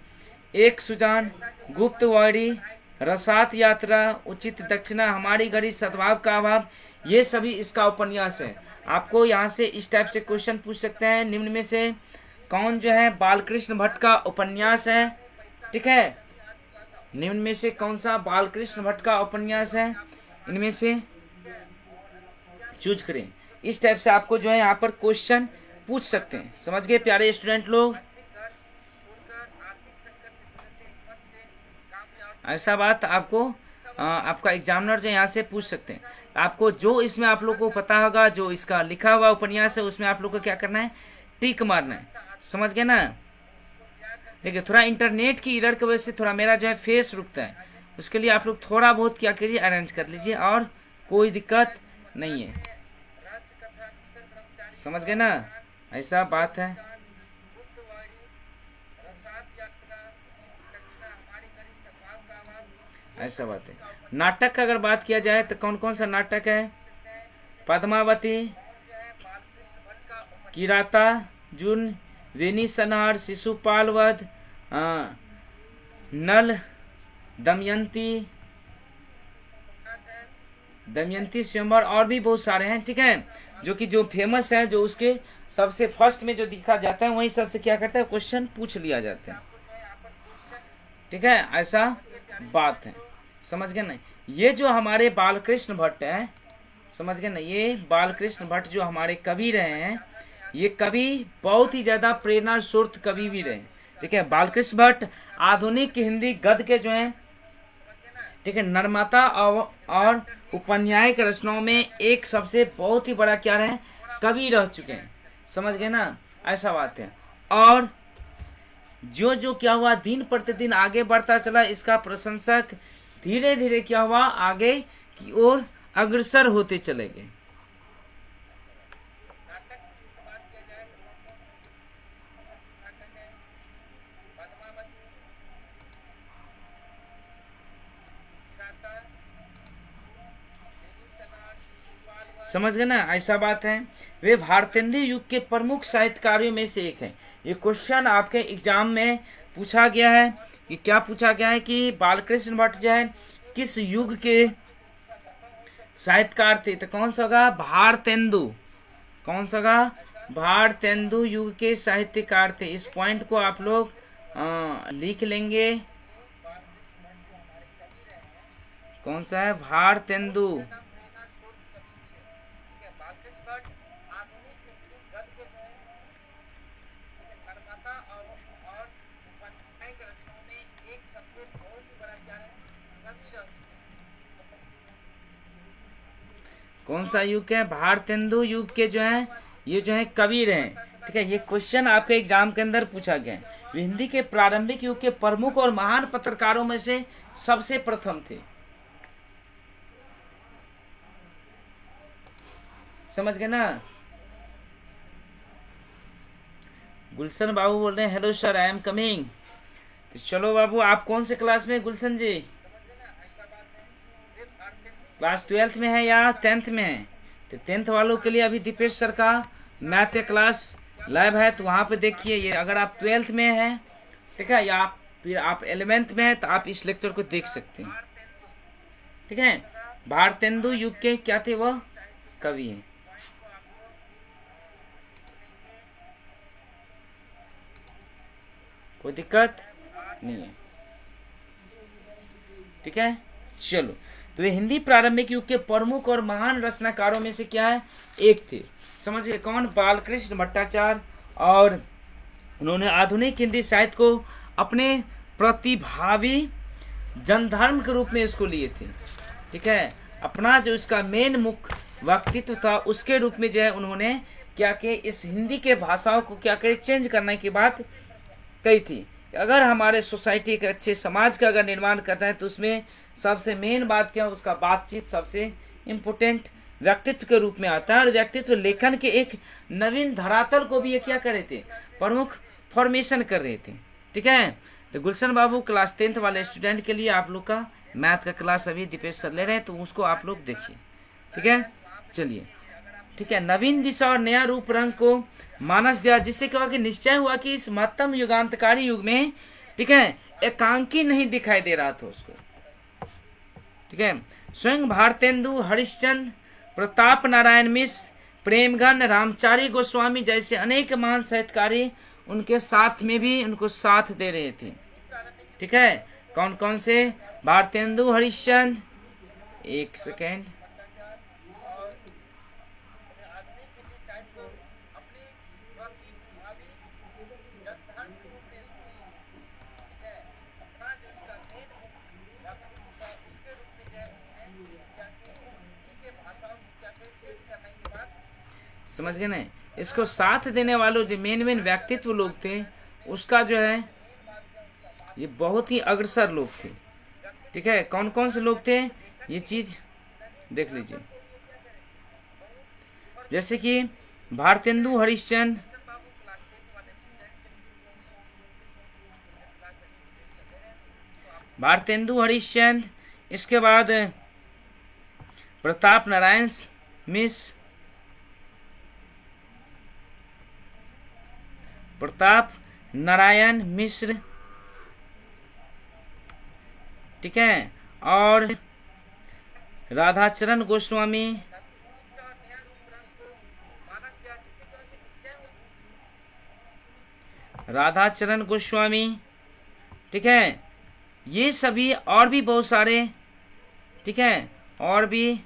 एक सुजान, गुप्त वारी, रसात यात्रा, उचित दक्षिणा, हमारी घड़ी, सद्भाव का अभाव, ये सभी इसका उपन्यास है। आपको यहाँ से इस टाइप से क्वेश्चन पूछ सकते हैं, निम्न में से कौन जो है बालकृष्ण भट्ट का उपन्यास है, ठीक है, निम्न में से कौन सा बालकृष्ण भट्ट का उपन्यास है, इनमें से चूज करें। इस टाइप से आपको जो है यहाँ पर क्वेश्चन पूछ सकते हैं, समझ गए प्यारे स्टूडेंट लोग। ऐसा बात आपको आपका एग्जामिनर जो यहाँ से पूछ सकते हैं। आपको जो इसमें आप लोग को पता होगा, जो इसका लिखा हुआ उपन्यास है उसमें आप लोग को क्या करना है, टिक मारना है, समझ गए ना। देखिए थोड़ा इंटरनेट की एरर की वजह से थोड़ा मेरा जो है फेस रुकता है, उसके लिए आप लोग थोड़ा बहुत क्या कीजिए, अरेंज कर लीजिए, और कोई दिक्कत नहीं है, समझ गए ना, ऐसा बात है। ऐसा बात है। नाटक का अगर बात किया जाए तो कौन कौन सा नाटक है, पद्मावती, किराता जून, वेनी संहार, शिशुपाल वध, नल, दमयंती, दमयंती स्वयंवर, और भी बहुत सारे हैं, ठीक है। जो कि जो फेमस है, जो उसके सबसे फर्स्ट में जो दिखा जाता है वही सबसे क्या करता है, क्वेश्चन पूछ लिया जाता है, ठीक है, ऐसा बात है, समझ गए ना। ये जो हमारे बालकृष्ण भट्ट है, समझ गए ना, ये बालकृष्ण भट्ट जो हमारे कवि रहे हैं, ये कवि बहुत ही ज्यादा प्रेरणा स्रोत कवि भी रहे, ठीक है। बालकृष्ण भट्ट आधुनिक हिंदी गद्य के जो है, ठीक है, निर्माता और उपन्यायिक रचनाओं में एक सबसे बहुत ही बड़ा क्या रहे, कवि रह चुके हैं, समझ गए ना, ऐसा बात है। और जो जो क्या हुआ दिन प्रतिदिन आगे बढ़ता चला, इसका प्रशंसक धीरे धीरे क्या हुआ, आगे की ओर अग्रसर होते चले गए। समझ गए ना, ऐसा बात है। वे भारतेंदु युग के प्रमुख साहित्यकारों में से एक है। ये क्वेश्चन आपके एग्जाम में पूछा गया है कि क्या पूछा गया है कि बालकृष्ण भट्ट जो है किस युग के साहित्यकार थे, तो कौन सा होगा, भारतेंदु, कौन सा होगा, भारतेंदु युग के साहित्यकार थे। इस पॉइंट को आप लोग लिख लेंगे, कौन सा है, भारतेंदु, कौन सा युग है? भारतेंदु युग के जो है ये जो है कबीर हैं। ठीक है, ये क्वेश्चन आपके एग्जाम के अंदर पूछा गया है। वे हिंदी के प्रारंभिक युग के प्रमुख और महान पत्रकारों में से सबसे प्रथम थे। समझ गए ना? गुलशन बाबू बोल रहे हैं hello sir I am coming. तो चलो बाबू, आप कौन से क्लास में गुलशन जी? क्लास 12th में है या 10th में है? तो 10th वालों के लिए अभी दीपेश सर का मैथ का क्लास लाइव है, तो वहाँ पे देखिए। ये अगर आप 12th में हैं, ठीक है, या फिर आप 11th में हैं, तो आप इस लेक्चर को देख सकते हैं। ठीक है, भारतेंदु युग के क्या थे? वह कवि हैं। कोई दिक्कत नहीं है। ठीक है, चलो। तो ये हिंदी प्रारंभिक युग के प्रमुख और महान रचनाकारों में से क्या है? एक थे। समझ गए कौन? बालकृष्ण भट्टाचार्य। और उन्होंने आधुनिक हिंदी साहित्य को अपने प्रतिभावी जनधर्म के रूप में इसको लिए थे। ठीक है, अपना जो इसका मेन मुख्य व्यक्तित्व था उसके रूप में जो है उन्होंने क्या किया, इस हिंदी के भाषाओं को क्या करे, चेंज करने की बात कही थी। अगर हमारे सोसाइटी के अच्छे समाज का अगर निर्माण करना है तो उसमें सबसे मेन बात क्या है? उसका बातचीत सबसे इम्पोर्टेंट व्यक्तित्व के रूप में आता है। और व्यक्तित्व लेखन के एक नवीन धरातल को भी ये क्या कर रहे थे? प्रमुख फॉर्मेशन कर रहे थे। ठीक है, तो गुलशन बाबू क्लास 10th वाले स्टूडेंट के लिए आप लोग का मैथ का क्लास अभी दीपेश सर ले रहे हैं, तो उसको आप लोग देखिए। ठीक है, चलिए। ठीक है, नवीन दिशा और नया रूप रंग को मानस दिया, जिससे क्या कि निश्चय हुआ कि इस महत्तम युगांतकारी युग में, ठीक है, एकांकी नहीं दिखाई दे रहा था उसको। ठीक है, स्वयं भारतेंदु, हरिश्चंद्र, प्रताप नारायण मिश्र, प्रेमगन, रामचारी गोस्वामी जैसे अनेक महान साहित्यकारी उनके साथ में भी उनको साथ दे रहे थे। ठीक है, कौन कौन से? भारतेंदु, हरिश्चंद्र, एक सेकेंड, समझ गए ना? इसको साथ देने वालों जो मेन मेन व्यक्तित्व लोग थे उसका जो है ये बहुत ही अग्रसर लोग थे। ठीक है, कौन कौन से लोग थे ये चीज देख लीजिए। जैसे कि भारतेंदु, हरिश्चंद्र, इसके बाद प्रताप नारायण मिश्र, प्रताप नारायण मिश्र, ठीक है, और राधाचरण गोस्वामी, ठीक है, ये सभी और भी बहुत सारे, ठीक है, और भी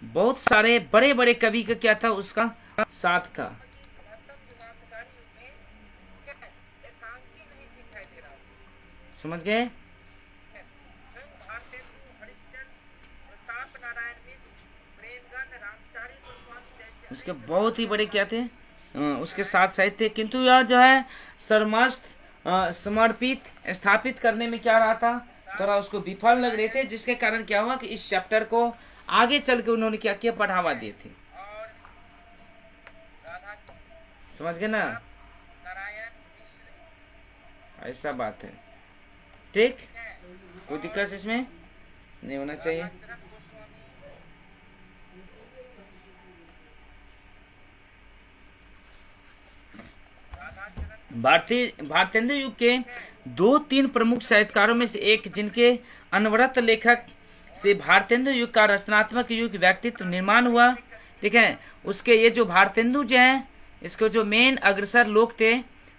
बहुत सारे बड़े बड़े कवि का क्या था? उसका साथ था। समझ गए? उसके बहुत ही बड़े क्या थे? उसके साथ साहित्य थे, किंतु यह जो है सर्वमस्त समर्पित स्थापित करने में क्या रहा था? थोड़ा उसको विफल लग रहे थे, जिसके कारण क्या हुआ कि इस चैप्टर को आगे चल के उन्होंने क्या किया? बढ़ावा दिए थे। समझ गए ना? ऐसा बात है। ठीक, कोई दिक्कत इसमें नहीं होना चाहिए। भारतेंदु युग के 2-3 प्रमुख साहित्यकारों में से एक, जिनके अनवरत लेखक से भारतेंदु युग का रचनात्मक युग व्यक्तित्व निर्माण हुआ। ठीक है, उसके ये जो भारतेंदु जो है, इसके जो मेन अग्रसर लोग थे,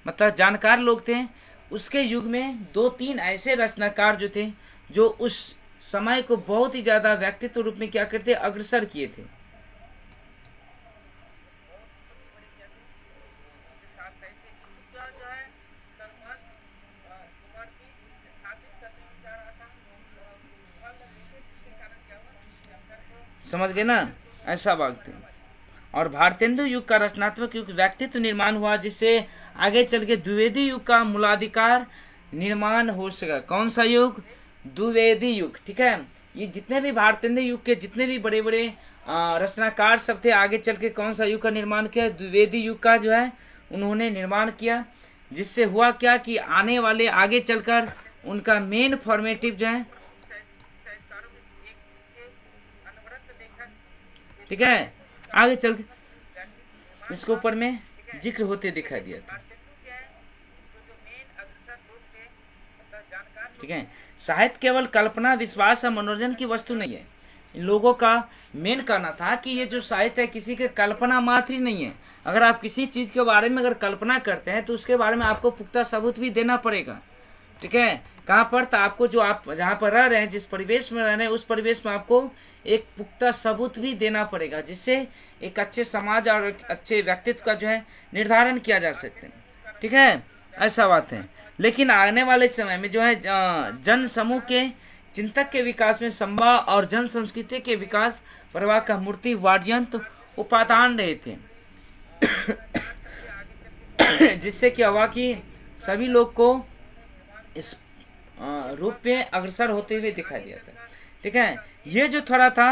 मतलब जानकार लोग थे, उसके युग में 2-3 ऐसे रचनाकार जो थे जो उस समय को बहुत ही ज्यादा व्यक्तित्व रूप में क्या करते? अग्रसर किए थे। समझ गए ना, ऐसा बात थी। और भारतेंदु युग का रचनात्मक युग व्यक्तित्व निर्माण हुआ, जिससे आगे चल के द्विवेदी युग का मूलाधिकार निर्माण हो सका। कौन सा युग? द्विवेदी युग। ठीक है, ये जितने भी भारतेंदु युग के जितने भी बड़े बड़े रचनाकार सब थे, आगे चल के कौन सा युग का निर्माण किया? द्विवेदी युग का जो है उन्होंने निर्माण किया। जिससे हुआ क्या कि आने वाले आगे चलकर उनका मेन फॉर्मेटिव जो है, ठीक है, आगे चल के इसके ऊपर में जिक्र होते दिखाई दिया था। ठीक है, साहित्य केवल कल्पना, विश्वास और मनोरंजन की वस्तु नहीं है। इन लोगों का मेन कहना था कि ये जो साहित्य है किसी के कल्पना मात्र ही नहीं है। अगर आप किसी चीज के बारे में अगर कल्पना करते हैं तो उसके बारे में आपको पुख्ता सबूत भी देना पड़ेगा। ठीक है, कहाँ पर? तो आपको जो आप जहाँ पर रह रहे हैं, जिस परिवेश में रह रहे हैं, उस परिवेश में आपको एक पुख्ता सबूत भी देना पड़ेगा, जिससे एक अच्छे समाज और एक अच्छे व्यक्तित्व का जो है निर्धारण किया जा सकते हैं। ठीक है, ऐसा बात है। लेकिन आने वाले समय में जो है जन समूह के चिंतक के विकास में संभव और जन संस्कृति के विकास प्रवाह का मूर्ति वाद्यंत्र उपादान रहे थे। जिससे क्या हुआ कि सभी लोग को इस रूप में अग्रसर होते हुए दिखाई दिया था। ठीक है, ये जो थोड़ा था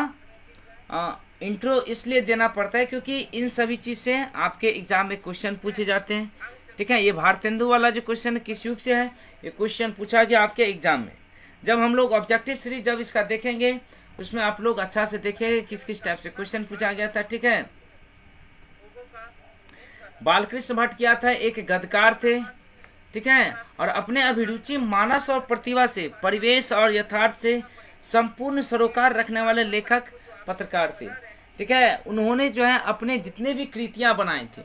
इंट्रो इसलिए देना पड़ता है क्योंकि इन सभी चीज से आपके एग्जाम में क्वेश्चन पूछे जाते हैं। ठीक है, ये भारतेंदु वाला जो क्वेश्चन किस युग से है, ये क्वेश्चन पूछा गया आपके एग्जाम में। जब हम लोग ऑब्जेक्टिव सीरीज जब इसका देखेंगे, उसमें आप लोग अच्छा से देखेंगे किस किस टाइप से क्वेश्चन पूछा गया था। ठीक है, बालकृष्ण भट्ट क्या था? एक गद्यकार थे। ठीक है, और अपने अभिरुचि, मानस और प्रतिभा से, परिवेश और यथार्थ से संपूर्ण सरोकार रखने वाले लेखक पत्रकार थे। ठीक है, उन्होंने जो है अपने जितने भी कृतियां बनाए थे,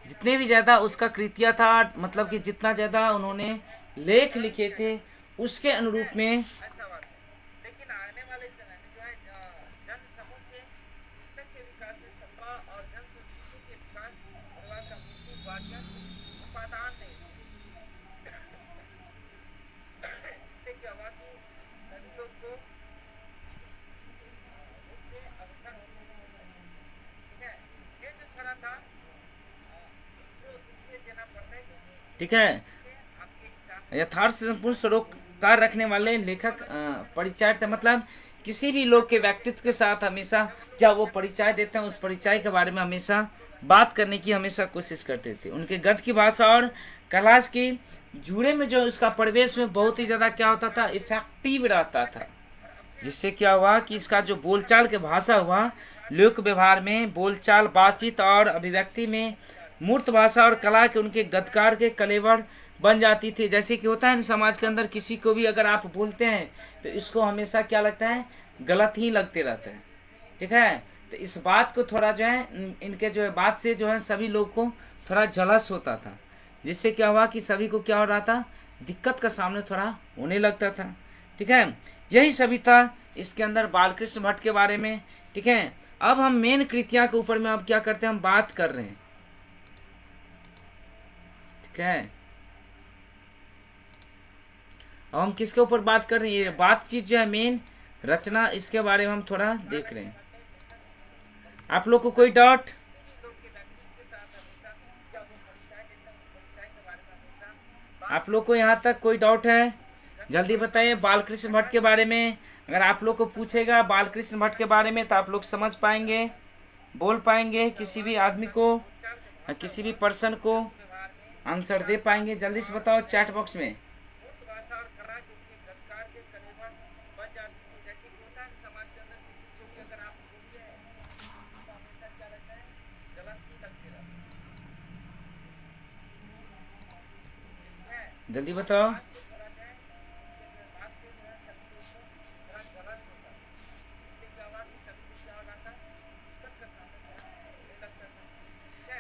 जितने भी ज्यादा उसका कृतियां था, मतलब कि जितना ज्यादा उन्होंने लेख लिखे थे, उसके अनुरूप में ठीक है, यथार्थ से संपूर्ण सरोकार रखने वाले लेखक परिचय थे। मतलब किसी भी लोग के व्यक्तित्व के साथ हमेशा जब वो परिचय देते हैं, उस परिचय के बारे में हमेशा बात करने की हमेशा कोशिश करते थे। उनके गद्य की भाषा और कला की जुड़े में जो उसका परिवेश में बहुत ही ज्यादा क्या होता था, इफेक्टिव रहता था। जिससे क्या हुआ कि इसका जो बोलचाल के भाषा हुआ, लोक व्यवहार में, बोलचाल, बातचीत और अभिव्यक्ति में मूर्त भाषा और कला के उनके गद्यकार के कलेवर बन जाती थी। जैसे कि होता है ना समाज के अंदर, किसी को भी अगर आप बोलते हैं तो इसको हमेशा क्या लगता है, गलत ही लगते रहता है। ठीक है, तो इस बात को थोड़ा जो है इनके जो है बात से जो है सभी लोग को थोड़ा झलस होता था। जिससे क्या हुआ कि सभी को क्या हो रहा था, दिक्कत का सामने थोड़ा होने लगता था। ठीक है, यही सभी था इसके अंदर बालकृष्ण भट्ट के बारे में। ठीक है, अब हम मेन कृतियां के ऊपर में अब क्या करते हैं, हम बात कर रहे हैं। ठीक है, अब हम किसके ऊपर बात कर रहे हैं, ये बातचीत जो है मेन रचना, इसके बारे में हम थोड़ा देख रहे हैं। आप लोग को कोई डाउट? आप लोग को यहाँ तक कोई डाउट है? जल्दी बताइए बालकृष्ण भट्ट के बारे में। अगर आप लोग को पूछेगा बालकृष्ण भट्ट के बारे में तो आप लोग समझ पाएंगे, बोल पाएंगे, किसी भी आदमी को, किसी भी पर्सन को आंसर दे पाएंगे। जल्दी से बताओ चैट बॉक्स में। जल्दी बताओ।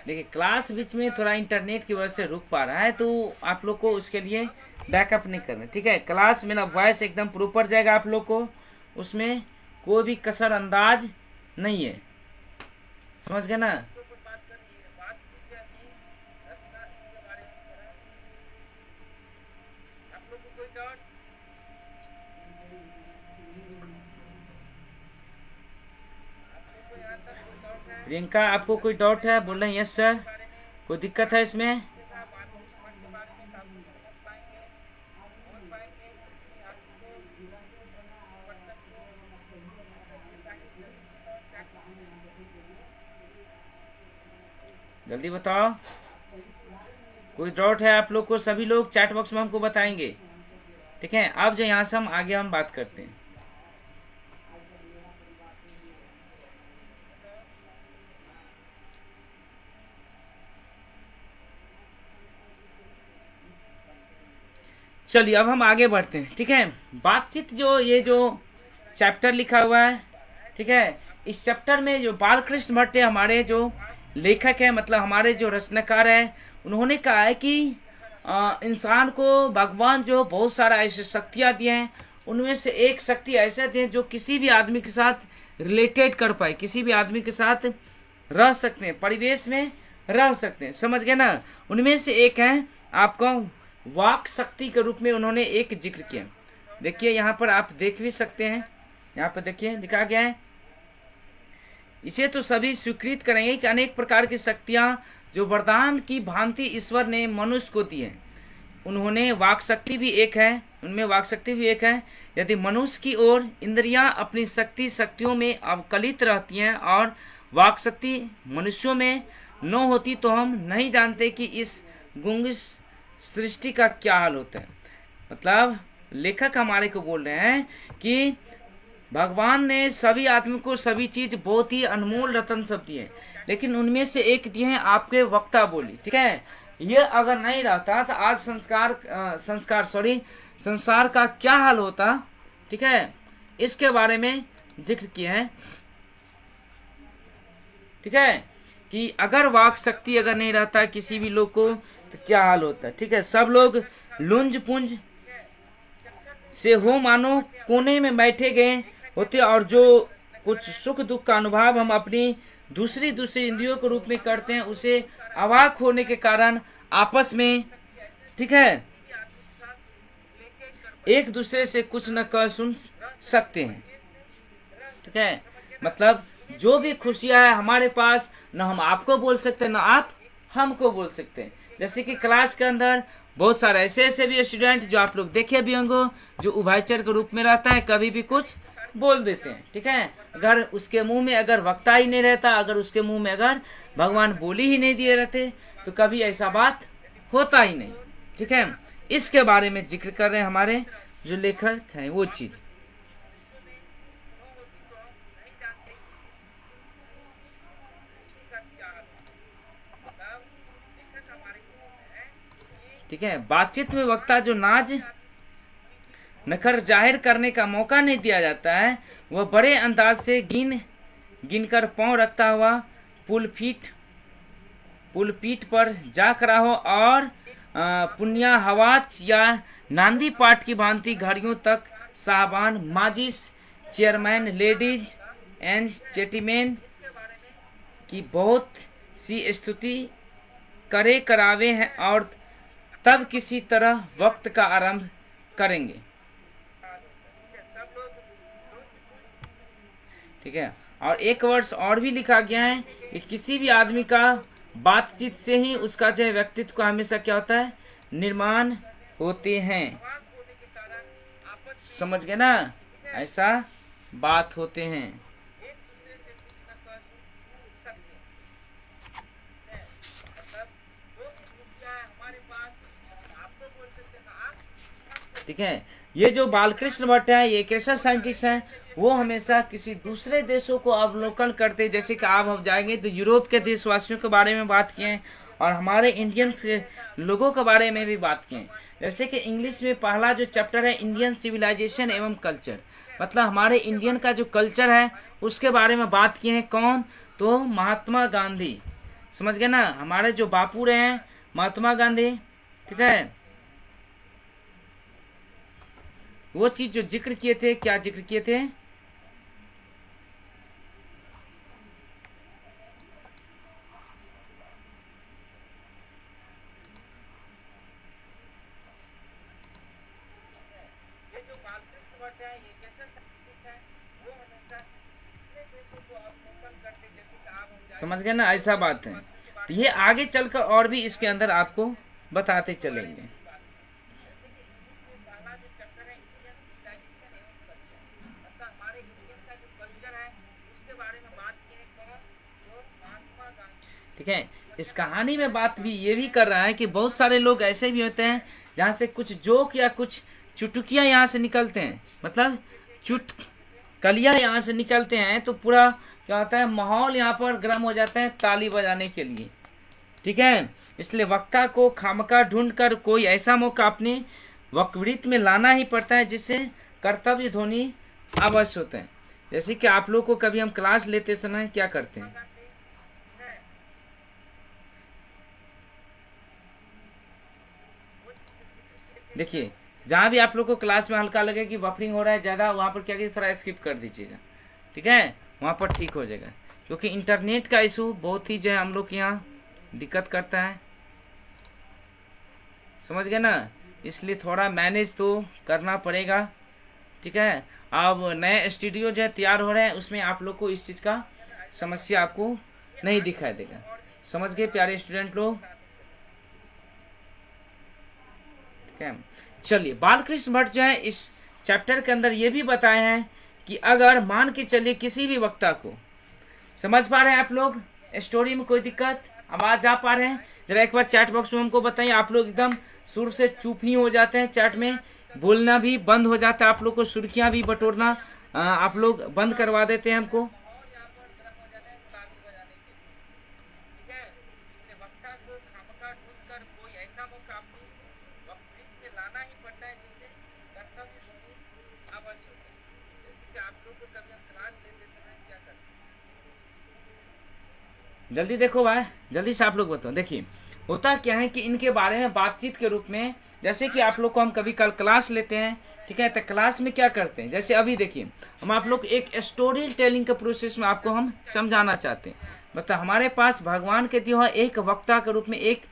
देखिए क्लास बीच में थोड़ा इंटरनेट की वजह से रुक पा रहा है, तो आप लोग को उसके लिए बैकअप नहीं करना। ठीक है, क्लास मेरा वॉइस एकदम प्रॉपर जाएगा आप लोग को, उसमें कोई भी कसर अंदाज नहीं है। समझ गए ना? प्रियंका, आपको कोई डाउट है? बोल रहे हैं यस सर। कोई दिक्कत है इसमें? जल्दी बताओ, कोई डाउट है आप लोग को? सभी लोग चैट बॉक्स में हमको बताएंगे, ठीक है। अब जो यहाँ से हम आगे हम बात करते हैं। चलिए अब हम आगे बढ़ते हैं, ठीक है। बातचीत जो ये जो चैप्टर लिखा हुआ है, ठीक है, इस चैप्टर में जो बालकृष्ण भट्ट हमारे जो लेखक है, मतलब हमारे जो रचनाकार है, उन्होंने कहा है कि इंसान को भगवान जो बहुत सारा ऐसे शक्तियाँ दिए हैं, उनमें से एक शक्ति ऐसा दी है जो किसी भी आदमी के साथ रिलेटेड कर पाए, किसी भी आदमी के साथ रह सकते हैं, परिवेश में रह सकते हैं, समझ गए ना। उनमें से एक है आपको वाक शक्ति के रूप में उन्होंने एक जिक्र किया। देखिए यहाँ पर आप देख भी सकते हैं, यहाँ पर देखिए लिखा गया है, इसे तो सभी स्वीकृत करेंगे कि अनेक प्रकार की शक्तियां जो वरदान की भांति ईश्वर ने मनुष्य को दी है। उन्होंने वाक शक्ति भी एक है, उनमें वाक शक्ति भी एक है। यदि मनुष्य की ओर इंद्रियां अपनी शक्तियों में अवकलित रहती हैं और वाक शक्ति मनुष्यों में न होती तो हम नहीं जानते कि इस गुंग सृष्टि का क्या हाल होता है। मतलब लेखक हमारे को बोल रहे हैं कि भगवान ने सभी आदमी को सभी चीज बहुत ही अनमोल रतन सब दिए, लेकिन उनमें से एक दिए हैं आपके वक्ता बोली, ठीक है। ये अगर नहीं रहता तो आज संसार का क्या हाल होता, ठीक है, इसके बारे में जिक्र किया है, ठीक है, कि अगर वाक शक्ति अगर नहीं रहता किसी भी लोग को तो क्या हाल होता है, ठीक है। सब लोग लुंज पुंज से हो मानो कोने में बैठे गए होते, और जो कुछ सुख दुख का अनुभव हम अपनी दूसरी इंद्रियों के रूप में करते हैं, उसे अवाक होने के कारण आपस में, ठीक है, एक दूसरे से कुछ न कह सुन सकते हैं, ठीक है। मतलब जो भी खुशियां है हमारे पास, न हम आपको बोल सकते हैं, न आप हमको बोल सकते हैं। जैसे कि क्लास के अंदर बहुत सारे ऐसे भी स्टूडेंट जो आप लोग देखे भी होंगे, जो उभयचर के रूप में रहता है, कभी भी कुछ बोल देते हैं, ठीक है। अगर उसके मुंह में अगर वक्ता ही नहीं रहता, अगर उसके मुंह में अगर भगवान बोली ही नहीं दिए रहते, तो कभी ऐसा बात होता ही नहीं, ठीक है। इसके बारे में जिक्र कर रहे हैं हमारे जो लेखक हैं वो चीज, ठीक है। बातचीत में वक्ता जो नाज नखर जाहिर करने का मौका नहीं दिया जाता है, वह बड़े अंदाज से गिनकर पांव रखता हुआ पुलपीठ पर जा खड़ा हो और पुन्या हवाच या नांदी पाठ की भांति घड़ियों तक साहबान, माजिस, चेयरमैन, लेडीज एंड जेंटलमैन की बहुत सी स्तुति करावे हैं और तब किसी तरह वक्त का आरंभ करेंगे, ठीक है। और एक वर्ष और भी लिखा गया है कि किसी भी आदमी का बातचीत से ही उसका जो व्यक्तित्व का हमेशा क्या होता है, निर्माण होते हैं, समझ गए ना, ऐसा बात होते हैं, ठीक है। ये जो बालकृष्ण भट्ट है, ये एक ऐसा साइंटिस्ट है, वो हमेशा किसी दूसरे देशों को अवलोकन करते, जैसे कि आप हम जाएंगे तो यूरोप के देशवासियों के बारे में बात किए और हमारे इंडियन लोगों के बारे में भी बात किए। जैसे कि इंग्लिश में पहला जो चैप्टर है इंडियन सिविलाइजेशन एवं कल्चर, मतलब हमारे इंडियन का जो कल्चर है उसके बारे में बात किए हैं। कौन? तो महात्मा गांधी, समझ गए ना, हमारे जो बापू रहे हैं महात्मा गांधी, ठीक है। वो चीज जो जिक्र किए थे, क्या जिक्र किए थे, ये जो बालकृष्ण भट्ट है, ये कैसे साइंटिस्ट है, वो हमेशा किसी दूसरे देशों को अवलोकन करते, जैसे कि आप हम समझ गए ना, ऐसा बात है। तो ये आगे चलकर और भी इसके अंदर आपको बताते चलेंगे। ठीक है, इस कहानी में बात भी ये भी कर रहा है कि बहुत सारे लोग ऐसे भी होते हैं जहाँ से कुछ जोक या कुछ चुटकियाँ यहाँ से निकलते हैं, मतलब चुटकलियाँ यहाँ से निकलते हैं, तो पूरा क्या होता है, माहौल यहाँ पर गर्म हो जाता है ताली बजाने के लिए। ठीक है, इसलिए वक्ता को खामखा ढूंढ कर कोई ऐसा मौका अपने वक्तृत्व में लाना ही पड़ता है जिससे कर्तव्य ध्वनि अवश्य होता है। जैसे कि आप लोग को कभी हम क्लास लेते समय क्या करते हैं, देखिए जहाँ भी आप लोग को क्लास में हल्का लगे कि बफरिंग हो रहा है ज़्यादा, वहाँ पर क्या कीजिए, थोड़ा स्किप कर दीजिएगा। ठीक है, वहाँ पर ठीक हो जाएगा, क्योंकि इंटरनेट का इशू बहुत ही जो है हम लोग के यहाँ दिक्कत करता है। समझ गए ना, इसलिए थोड़ा मैनेज तो करना पड़ेगा। ठीक है, अब नए स्टूडियो जो है तैयार हो रहे हैं, उसमें आप लोग को इस चीज़ का समस्या आपको नहीं दिखाई देगा। समझ गए प्यारे स्टूडेंट लोग। चलिए, बालकृष्ण भट्ट जो है इस चैप्टर के अंदर ये भी बताए हैं कि अगर मान के चलिए किसी भी वक्ता को, समझ पा रहे हैं आप लोग स्टोरी में कोई दिक्कत, आवाज आ पा रहे हैं, जरा एक बार चैट बॉक्स में हमको बताइए। आप लोग एकदम सुर से चुप ही हो जाते हैं, चैट में बोलना भी बंद हो जाता है, आप लोग को सुर्खियां भी बटोरना आप लोग बंद करवा देते हैं हमको। जल्दी देखो भाई, जल्दी से आप लोग बताओ। देखिए होता क्या है कि इनके बारे में बातचीत के रूप में, जैसे कि आप लोग को हम कभी कल क्लास लेते हैं, ठीक है, तो क्लास में क्या करते हैं, जैसे अभी देखिए हम आप लोग एक स्टोरी टेलिंग के प्रोसेस में आपको हम समझाना चाहते हैं। मतलब हमारे पास भगवान के दिया हुआ एक वक्ता के रूप में एक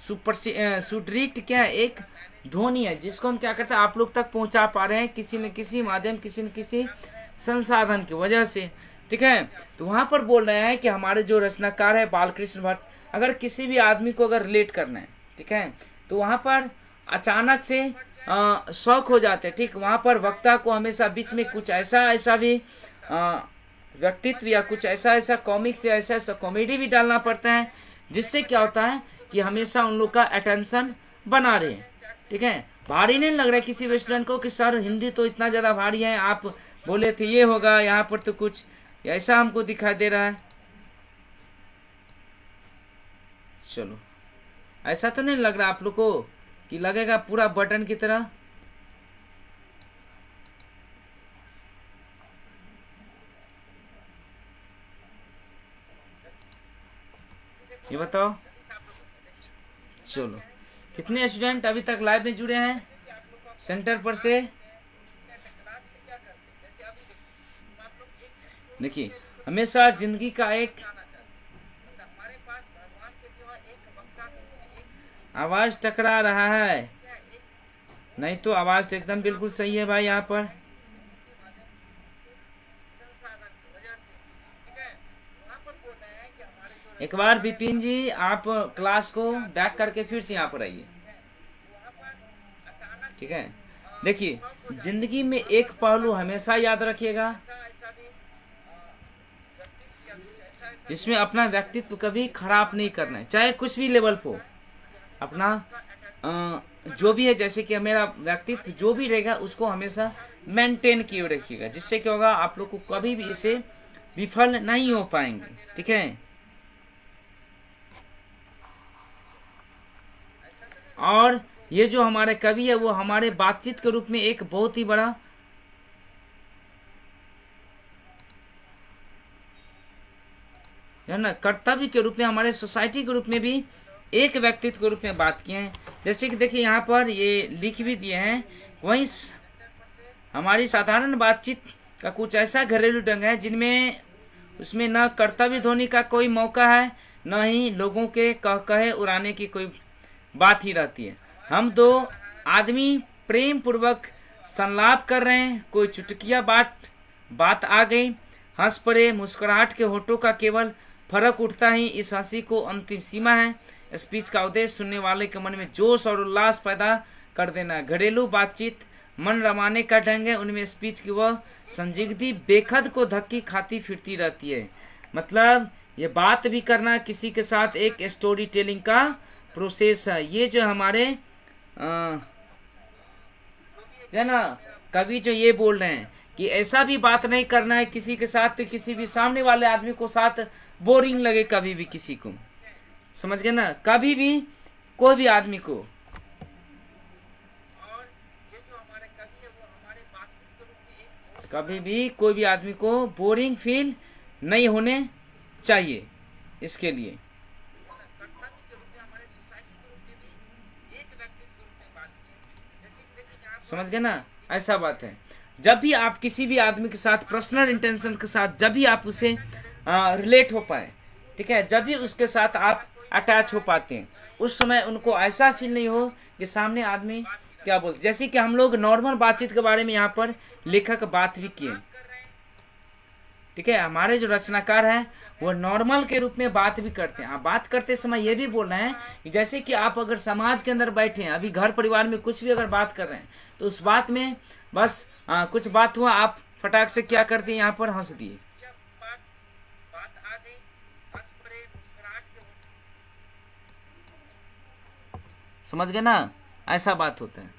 सुदृढ़ क्या है, एक ध्वनि है, जिसको हम क्या करते हैं आप लोग तक पहुंचा पा रहे हैं किसी न किसी माध्यम, किसी न किसी संसाधन की वजह से। ठीक है, तो वहां पर बोल रहे हैं कि हमारे जो रचनाकार है बालकृष्ण भट्ट, अगर किसी भी आदमी को अगर रिलेट करना है, ठीक है, तो वहां पर अचानक से शौक हो जाते हैं। ठीक, वहां पर वक्ता को हमेशा बीच में कुछ ऐसा भी व्यक्तित्व या कुछ ऐसा कॉमिक्स या ऐसा कॉमेडी भी डालना पड़ता है, जिससे क्या होता है कि हमेशा उन लोग का अटेंशन बना रहे। ठीक है, भारी नहीं लग रहा है किसी स्टूडेंट को कि सर हिंदी तो इतना ज़्यादा भारी है, आप बोले थे ये होगा, यहाँ पर तो कुछ ऐसा हमको दिखाई दे रहा है। चलो, ऐसा तो नहीं लग रहा आप लोग को कि लगेगा पूरा बटन की तरह। ये बताओ। चलो, कितने स्टूडेंट अभी तक लाइव में जुड़े हैं सेंटर पर से? देखिए, हमेशा जिंदगी का एक आवाज टकरा रहा है, नहीं तो आवाज तो एकदम बिल्कुल सही है भाई यहाँ पर। एक बार विपिन जी आप क्लास को बैक करके फिर से यहाँ पर आइए। ठीक है, देखिए जिंदगी में एक पहलू हमेशा याद रखिएगा, जिसमें अपना व्यक्तित्व कभी खराब नहीं करना है, चाहे कुछ भी लेवल पे हो। अपना जो भी है, जैसे कि मेरा व्यक्तित्व जो भी रहेगा उसको हमेशा मेंटेन किए रखिएगा, जिससे क्या होगा आप लोग को कभी भी इसे विफल नहीं हो पाएंगे। ठीक है, और ये जो हमारे कवि है वो हमारे बातचीत के रूप में एक बहुत ही बड़ा है ना कर्तव्य के रूप में, हमारे सोसाइटी के रूप में भी एक व्यक्तित्व के रूप में बात किए हैं। जैसे कि देखिए यहाँ पर ये लिख भी दिए हैं, वहीं हमारी साधारण बातचीत का कुछ ऐसा घरेलू ढंग है जिनमें उसमें न कर्तव्य ध्वनि का कोई मौका है, न ही लोगों के कहे उड़ाने की कोई बात ही रहती है। हम दो आदमी प्रेम पूर्वक संलाप कर रहे हैं, कोई चुटकिया बात आ गई, हंस पड़े, मुस्कुराहट के होठों का केवल फर्क उठता ही इस हंसी को अंतिम सीमा है। स्पीच का उद्देश्य सुनने वाले के मन में जोश और उल्लास पैदा कर देना। घरेलू बातचीत मन रमाने का ढंग है, उनमें स्पीच की वह संजीदगी बेखद को धक्की खाती फिरती रहती है। मतलब ये बात भी करना किसी के साथ एक स्टोरी टेलिंग का प्रोसेस है। ये जो हमारे है ना कवि जो ये बोल रहे हैं कि ऐसा भी बात नहीं करना है किसी के साथ कि किसी भी सामने वाले आदमी को साथ बोरिंग लगे कभी भी किसी को। समझ गए ना, कभी भी कोई भी आदमी को। कभी भी कोई भी आदमी को बोरिंग फील नहीं होने चाहिए। इसके लिए समझ गए ना, ऐसा बात है। जब भी आप किसी भी आदमी के साथ पर्सनल इंटेंशन के साथ जब भी आप उसे रिलेट हो पाए, ठीक है, जब भी उसके साथ आप अटैच हो पाते हैं, उस समय उनको ऐसा फील नहीं हो कि सामने आदमी क्या बोलते। जैसे कि हम लोग नॉर्मल बातचीत के बारे में यहाँ पर लेखक बात भी किए, ठीक है। हमारे जो रचनाकार हैं वो नॉर्मल के रूप में बात भी करते हैं। आप बात करते समय ये भी बोल रहे हैं कि जैसे कि आप अगर समाज के अंदर बैठे हैं, अभी घर परिवार में कुछ भी अगर बात कर रहे हैं, तो उस बात में बस कुछ बात हुआ, आप फटाक से क्या कर दिए, यहाँ पर हंस दिए। समझ गए ना, ऐसा बात होता है।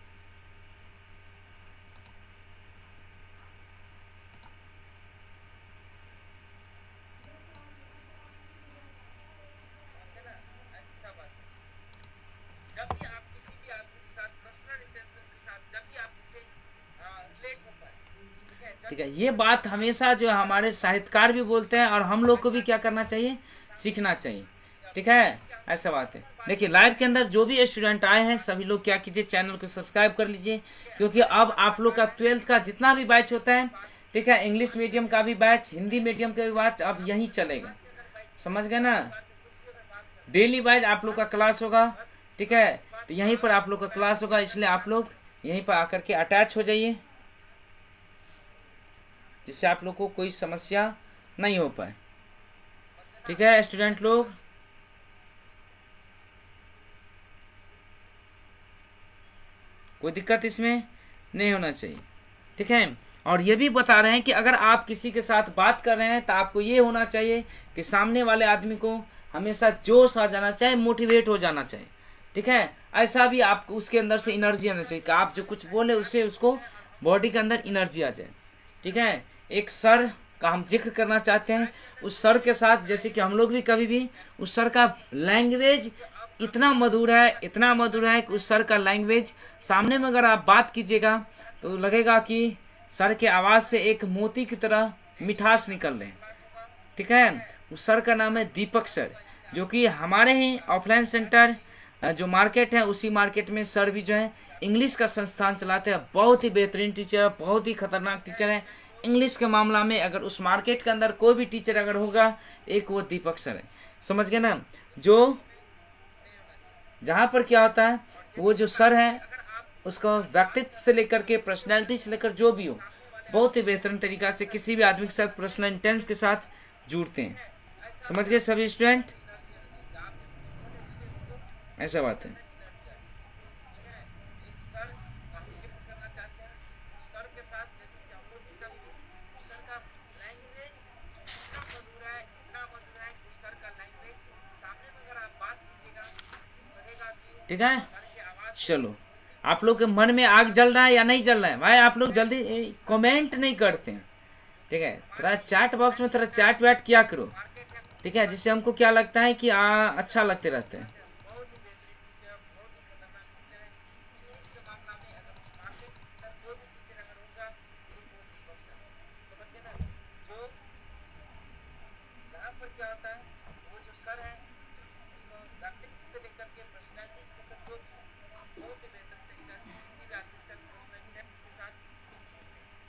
ठीक है, ये बात हमेशा जो हमारे साहित्यकार भी बोलते हैं और हम लोग को भी क्या करना चाहिए, सीखना चाहिए। ठीक है, ऐसा बात है। देखिए लाइव के अंदर जो भी स्टूडेंट आए हैं सभी लोग क्या कीजिए, चैनल को सब्सक्राइब कर लीजिए, क्योंकि अब आप लोग का 12th का जितना भी बैच होता है, ठीक है, इंग्लिश मीडियम का भी बैच, हिंदी मीडियम का भी बैच अब यही चलेगा। समझ गए ना, डेली बैच आप लोग का क्लास होगा, ठीक है, तो यहीं पर आप लोग का क्लास होगा, इसलिए आप लोग यहीं पर आकर के अटैच हो जाइए, जिससे आप लोग को कोई समस्या नहीं हो पाए। ठीक है स्टूडेंट लोग, कोई दिक्कत इसमें नहीं होना चाहिए। ठीक है, और ये भी बता रहे हैं कि अगर आप किसी के साथ बात कर रहे हैं तो आपको ये होना चाहिए कि सामने वाले आदमी को हमेशा जोश आ जाना चाहिए, मोटिवेट हो जाना चाहिए। ठीक है, ऐसा भी आपको उसके अंदर से एनर्जी आना चाहिए कि आप जो कुछ बोले उससे उसको बॉडी के अंदर एनर्जी आ जाए। ठीक है, एक सर का हम जिक्र करना चाहते हैं। उस सर के साथ जैसे कि हम लोग भी कभी भी उस सर का लैंग्वेज इतना मधुर है, इतना मधुर है कि उस सर का लैंग्वेज सामने में अगर आप बात कीजिएगा तो लगेगा कि सर के आवाज़ से एक मोती की तरह मिठास निकल रहे हैं। ठीक है, उस सर का नाम है दीपक सर, जो कि हमारे ही ऑफलाइन सेंटर जो मार्केट है उसी मार्केट में सर भी जो है इंग्लिश का संस्थान चलाते हैं। बहुत ही बेहतरीन टीचर, बहुत ही खतरनाक टीचर है इंग्लिश के मामला में। अगर उस मार्केट के अंदर कोई भी टीचर अगर होगा, एक वो दीपक सर है। समझ गए ना, जो जहाँ पर क्या होता है वो जो सर है उसका व्यक्तित्व से लेकर के पर्सनैलिटी से लेकर जो भी हो, बहुत ही बेहतरीन तरीका से किसी भी आदमी के साथ पर्सनल इंटेंस के साथ जुड़ते हैं। समझ गए सभी स्टूडेंट, ऐसा बात है। ठीक है, चलो आप लोग के मन में आग जल रहा है या नहीं जल रहा है भाई, आप लोग जल्दी कमेंट नहीं करते हैं। ठीक है, थोड़ा चैट बॉक्स में थोड़ा चैट वैट किया करो। ठीक है, जिससे हमको क्या लगता है कि अच्छा लगते रहते हैं।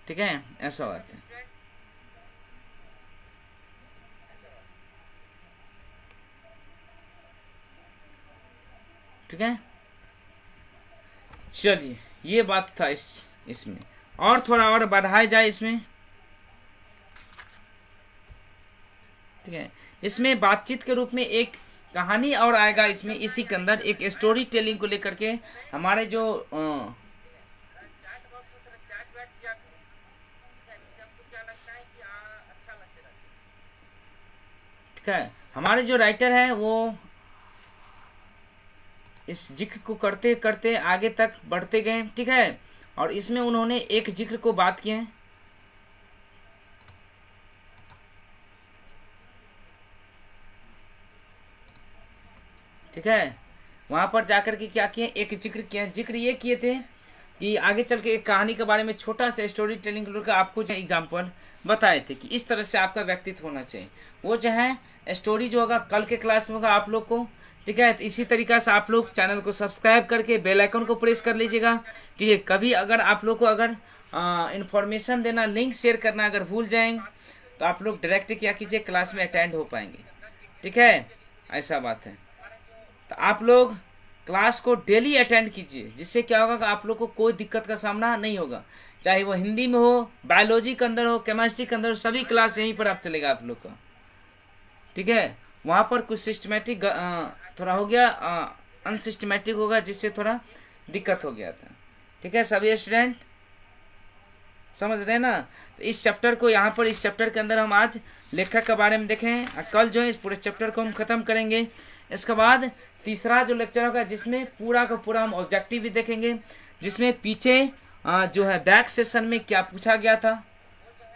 ठीक है, ऐसा बात है। ठीक है, चलिए ये बात था इसमें और थोड़ा और बढ़ाया जाए इसमें। ठीक है। इसमें बातचीत के रूप में एक कहानी और आएगा, इसमें इसी के अंदर एक स्टोरी टेलिंग को लेकर के हमारे जो ठीक है, हमारे जो राइटर हैं वो इस जिक्र को करते करते आगे तक बढ़ते गए, ठीक है। और इसमें उन्होंने एक जिक्र को बात किए हैं, ठीक है। वहां पर जाकर के क्या किए, एक जिक्र किया, जिक्र ये किए थे कि आगे चल के एक कहानी के बारे में छोटा सा स्टोरी टेलिंग का आपको जो एग्जाम्पल बताए थे कि इस तरह से आपका व्यक्तित्व होना चाहिए। वो जो है स्टोरी जो होगा कल के क्लास में होगा आप लोग को, ठीक है। तो इसी तरीका से आप लोग चैनल को सब्सक्राइब करके बेल आइकन को प्रेस कर लीजिएगा, ठीक है। कभी अगर आप लोग को अगर इंफॉर्मेशन देना, लिंक शेयर करना अगर भूल जाएंगे तो आप लोग डायरेक्ट क्या कीजिए, क्लास में अटेंड हो पाएंगे, ठीक है। ऐसा बात है। तो आप लोग क्लास को डेली अटेंड कीजिए, जिससे क्या होगा कि आप लोग को कोई दिक्कत का सामना नहीं होगा, चाहे वो हिंदी में हो, बायोलॉजी के अंदर हो, केमिस्ट्री के अंदर हो, सभी क्लास यहीं पर आप चलेगा आप लोग का, ठीक है। वहाँ पर कुछ सिस्टमेटिक थोड़ा हो गया, अनसिस्टमेटिक होगा, जिससे थोड़ा दिक्कत हो गया था, ठीक है। सभी स्टूडेंट समझ रहे हैं ना। तो इस चैप्टर को यहाँ पर, इस चैप्टर के अंदर हम आज लेखक के बारे में देखें, कल जो है इस पूरे चैप्टर को हम खत्म करेंगे। इसके बाद तीसरा जो लेक्चर होगा जिसमें पूरा का पूरा हम ऑब्जेक्टिव भी देखेंगे, जिसमें पीछे जो है बैक सेशन में क्या पूछा गया था,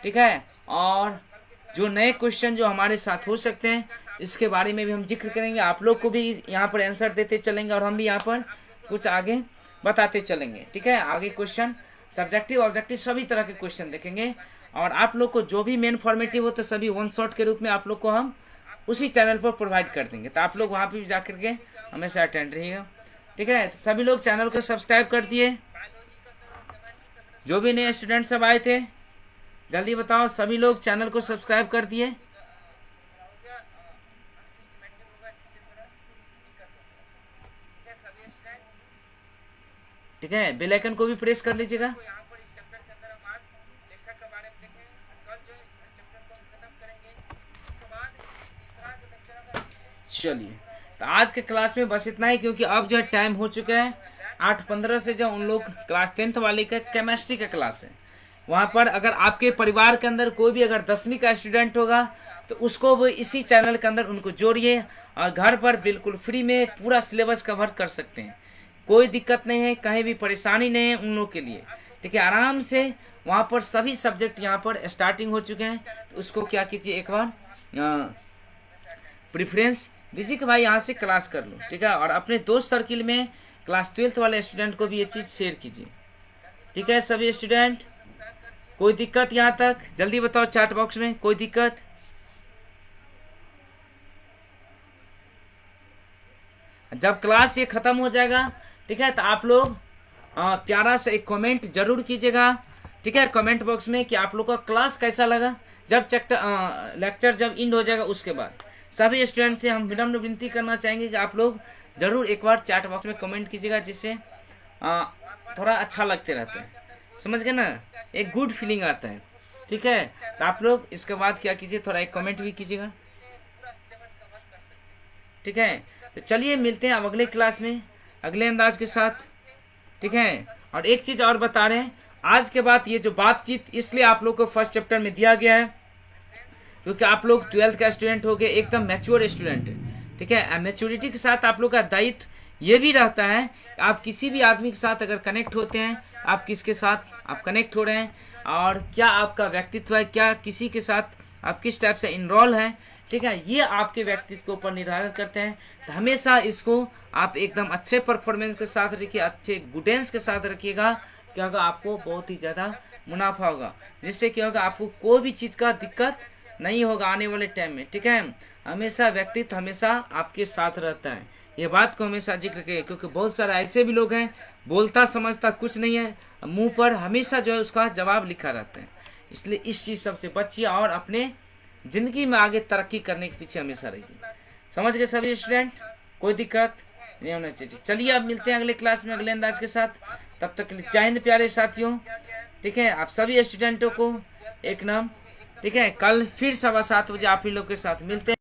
ठीक है, और जो नए क्वेश्चन जो हमारे साथ हो सकते हैं इसके बारे में भी हम जिक्र करेंगे। आप लोग को भी यहाँ पर आंसर देते चलेंगे और हम भी यहाँ पर कुछ आगे बताते चलेंगे, ठीक है। आगे क्वेश्चन सब्जेक्टिव ऑब्जेक्टिव सभी तरह के क्वेश्चन देखेंगे, और आप लोग को जो भी मेन फॉर्मेटिव हो तो सभी वन शॉट के रूप में आप लोग को हम उसी चैनल पर प्रोवाइड कर देंगे। तो आप लोग वहाँ पे भी जा करके हमेशा अटेंड रहिएगा, ठीक है। तो सभी लोग चैनल को सब्सक्राइब कर दिए, जो भी नए स्टूडेंट सब आए थे जल्दी बताओ, सभी लोग चैनल को सब्सक्राइब कर दिए, ठीक है। बेल आइकन को भी प्रेस कर लीजिएगा। चलिए, तो आज के क्लास में बस इतना ही, क्योंकि अब जो है टाइम हो चुका है 8:15 से, जो उन लोग क्लास 10th वाले का केमिस्ट्री का क्लास है, वहाँ पर अगर आपके परिवार के अंदर कोई भी अगर 10वीं का स्टूडेंट होगा तो उसको भी इसी चैनल के अंदर उनको जोड़िए, और घर पर बिल्कुल फ्री में पूरा सिलेबस कवर कर सकते हैं। कोई दिक्कत नहीं है, कहीं भी परेशानी नहीं है उन लोग के लिए, ठीक है। आराम से वहाँ पर सभी सब्जेक्ट यहाँ पर स्टार्टिंग हो चुके हैं, तो उसको क्या कीजिए, एक बार प्रेफरेंस दीजिए कि भाई यहाँ से क्लास कर लो, ठीक है। और अपने दोस्त सर्किल में क्लास 12th वाले स्टूडेंट को भी ये चीज़ शेयर कीजिए, ठीक है। सभी स्टूडेंट कोई दिक्कत यहाँ तक जल्दी बताओ चैट बॉक्स में, कोई दिक्कत? जब क्लास ये खत्म हो जाएगा, ठीक है, तो आप लोग प्यारा सा एक कमेंट जरूर कीजिएगा, ठीक है, कमेंट बॉक्स में, कि आप लोग का क्लास कैसा लगा। जब लेक्चर जब एंड हो जाएगा उसके बाद सभी स्टूडेंट से हम विनम्र विनती करना चाहेंगे कि आप लोग जरूर एक बार चैट बॉक्स में कमेंट कीजिएगा, जिससे थोड़ा अच्छा लगते रहता है, समझ गए ना, एक गुड फीलिंग आता है, ठीक है। तो आप लोग इसके बाद क्या कीजिए, थोड़ा एक कमेंट भी कीजिएगा, ठीक है। तो चलिए मिलते हैं अब अगले क्लास में अगले अंदाज के साथ, ठीक है। और एक चीज और बता रहे हैं, आज के बाद ये जो बातचीत इसलिए आप लोग को फर्स्ट चैप्टर में दिया गया है क्योंकि आप लोग 12th का स्टूडेंट हो गए, एकदम मैच्योर स्टूडेंट है, ठीक है। मैच्योरिटी के साथ आप लोग का दायित्व ये भी रहता है, आप किसी भी आदमी के साथ अगर कनेक्ट होते हैं, आप किसके साथ आप कनेक्ट हो रहे हैं, और क्या आपका व्यक्तित्व है, क्या किसी के साथ आप किस टाइप से इनरोल हैं, ठीक है, ये आपके व्यक्तित्व के ऊपर निर्धारित करते हैं। तो हमेशा इसको आप एकदम अच्छे परफॉर्मेंस के साथ रखिए, अच्छे गुडेंस के साथ रखिएगा, क्या होगा, आपको बहुत ही ज़्यादा मुनाफा होगा, जिससे क्या होगा, आपको कोई भी चीज़ का दिक्कत नहीं होगा आने वाले टाइम में, ठीक है। हमेशा व्यक्तित्व हमेशा आपके साथ रहता है, ये बात को हमेशा जिक्र करिए, क्योंकि बहुत सारे ऐसे भी लोग हैं, बोलता समझता कुछ नहीं है, मुंह पर हमेशा जो है उसका जवाब लिखा रहता है। इसलिए इस चीज़ सबसे बचिए और अपने जिंदगी में आगे तरक्की करने के पीछे हमेशा रहिए। समझ गए सभी स्टूडेंट, कोई दिक्कत नहीं होना चाहिए। चलिए अब मिलते हैं अगले क्लास में अगले अंदाज के साथ, तब तक के लिए जय हिंद प्यारे साथियों, ठीक है। आप सभी स्टूडेंटों को एक नाम ठीक है, कल फिर 7:15 बजे आप ही लोग के साथ मिलते हैं।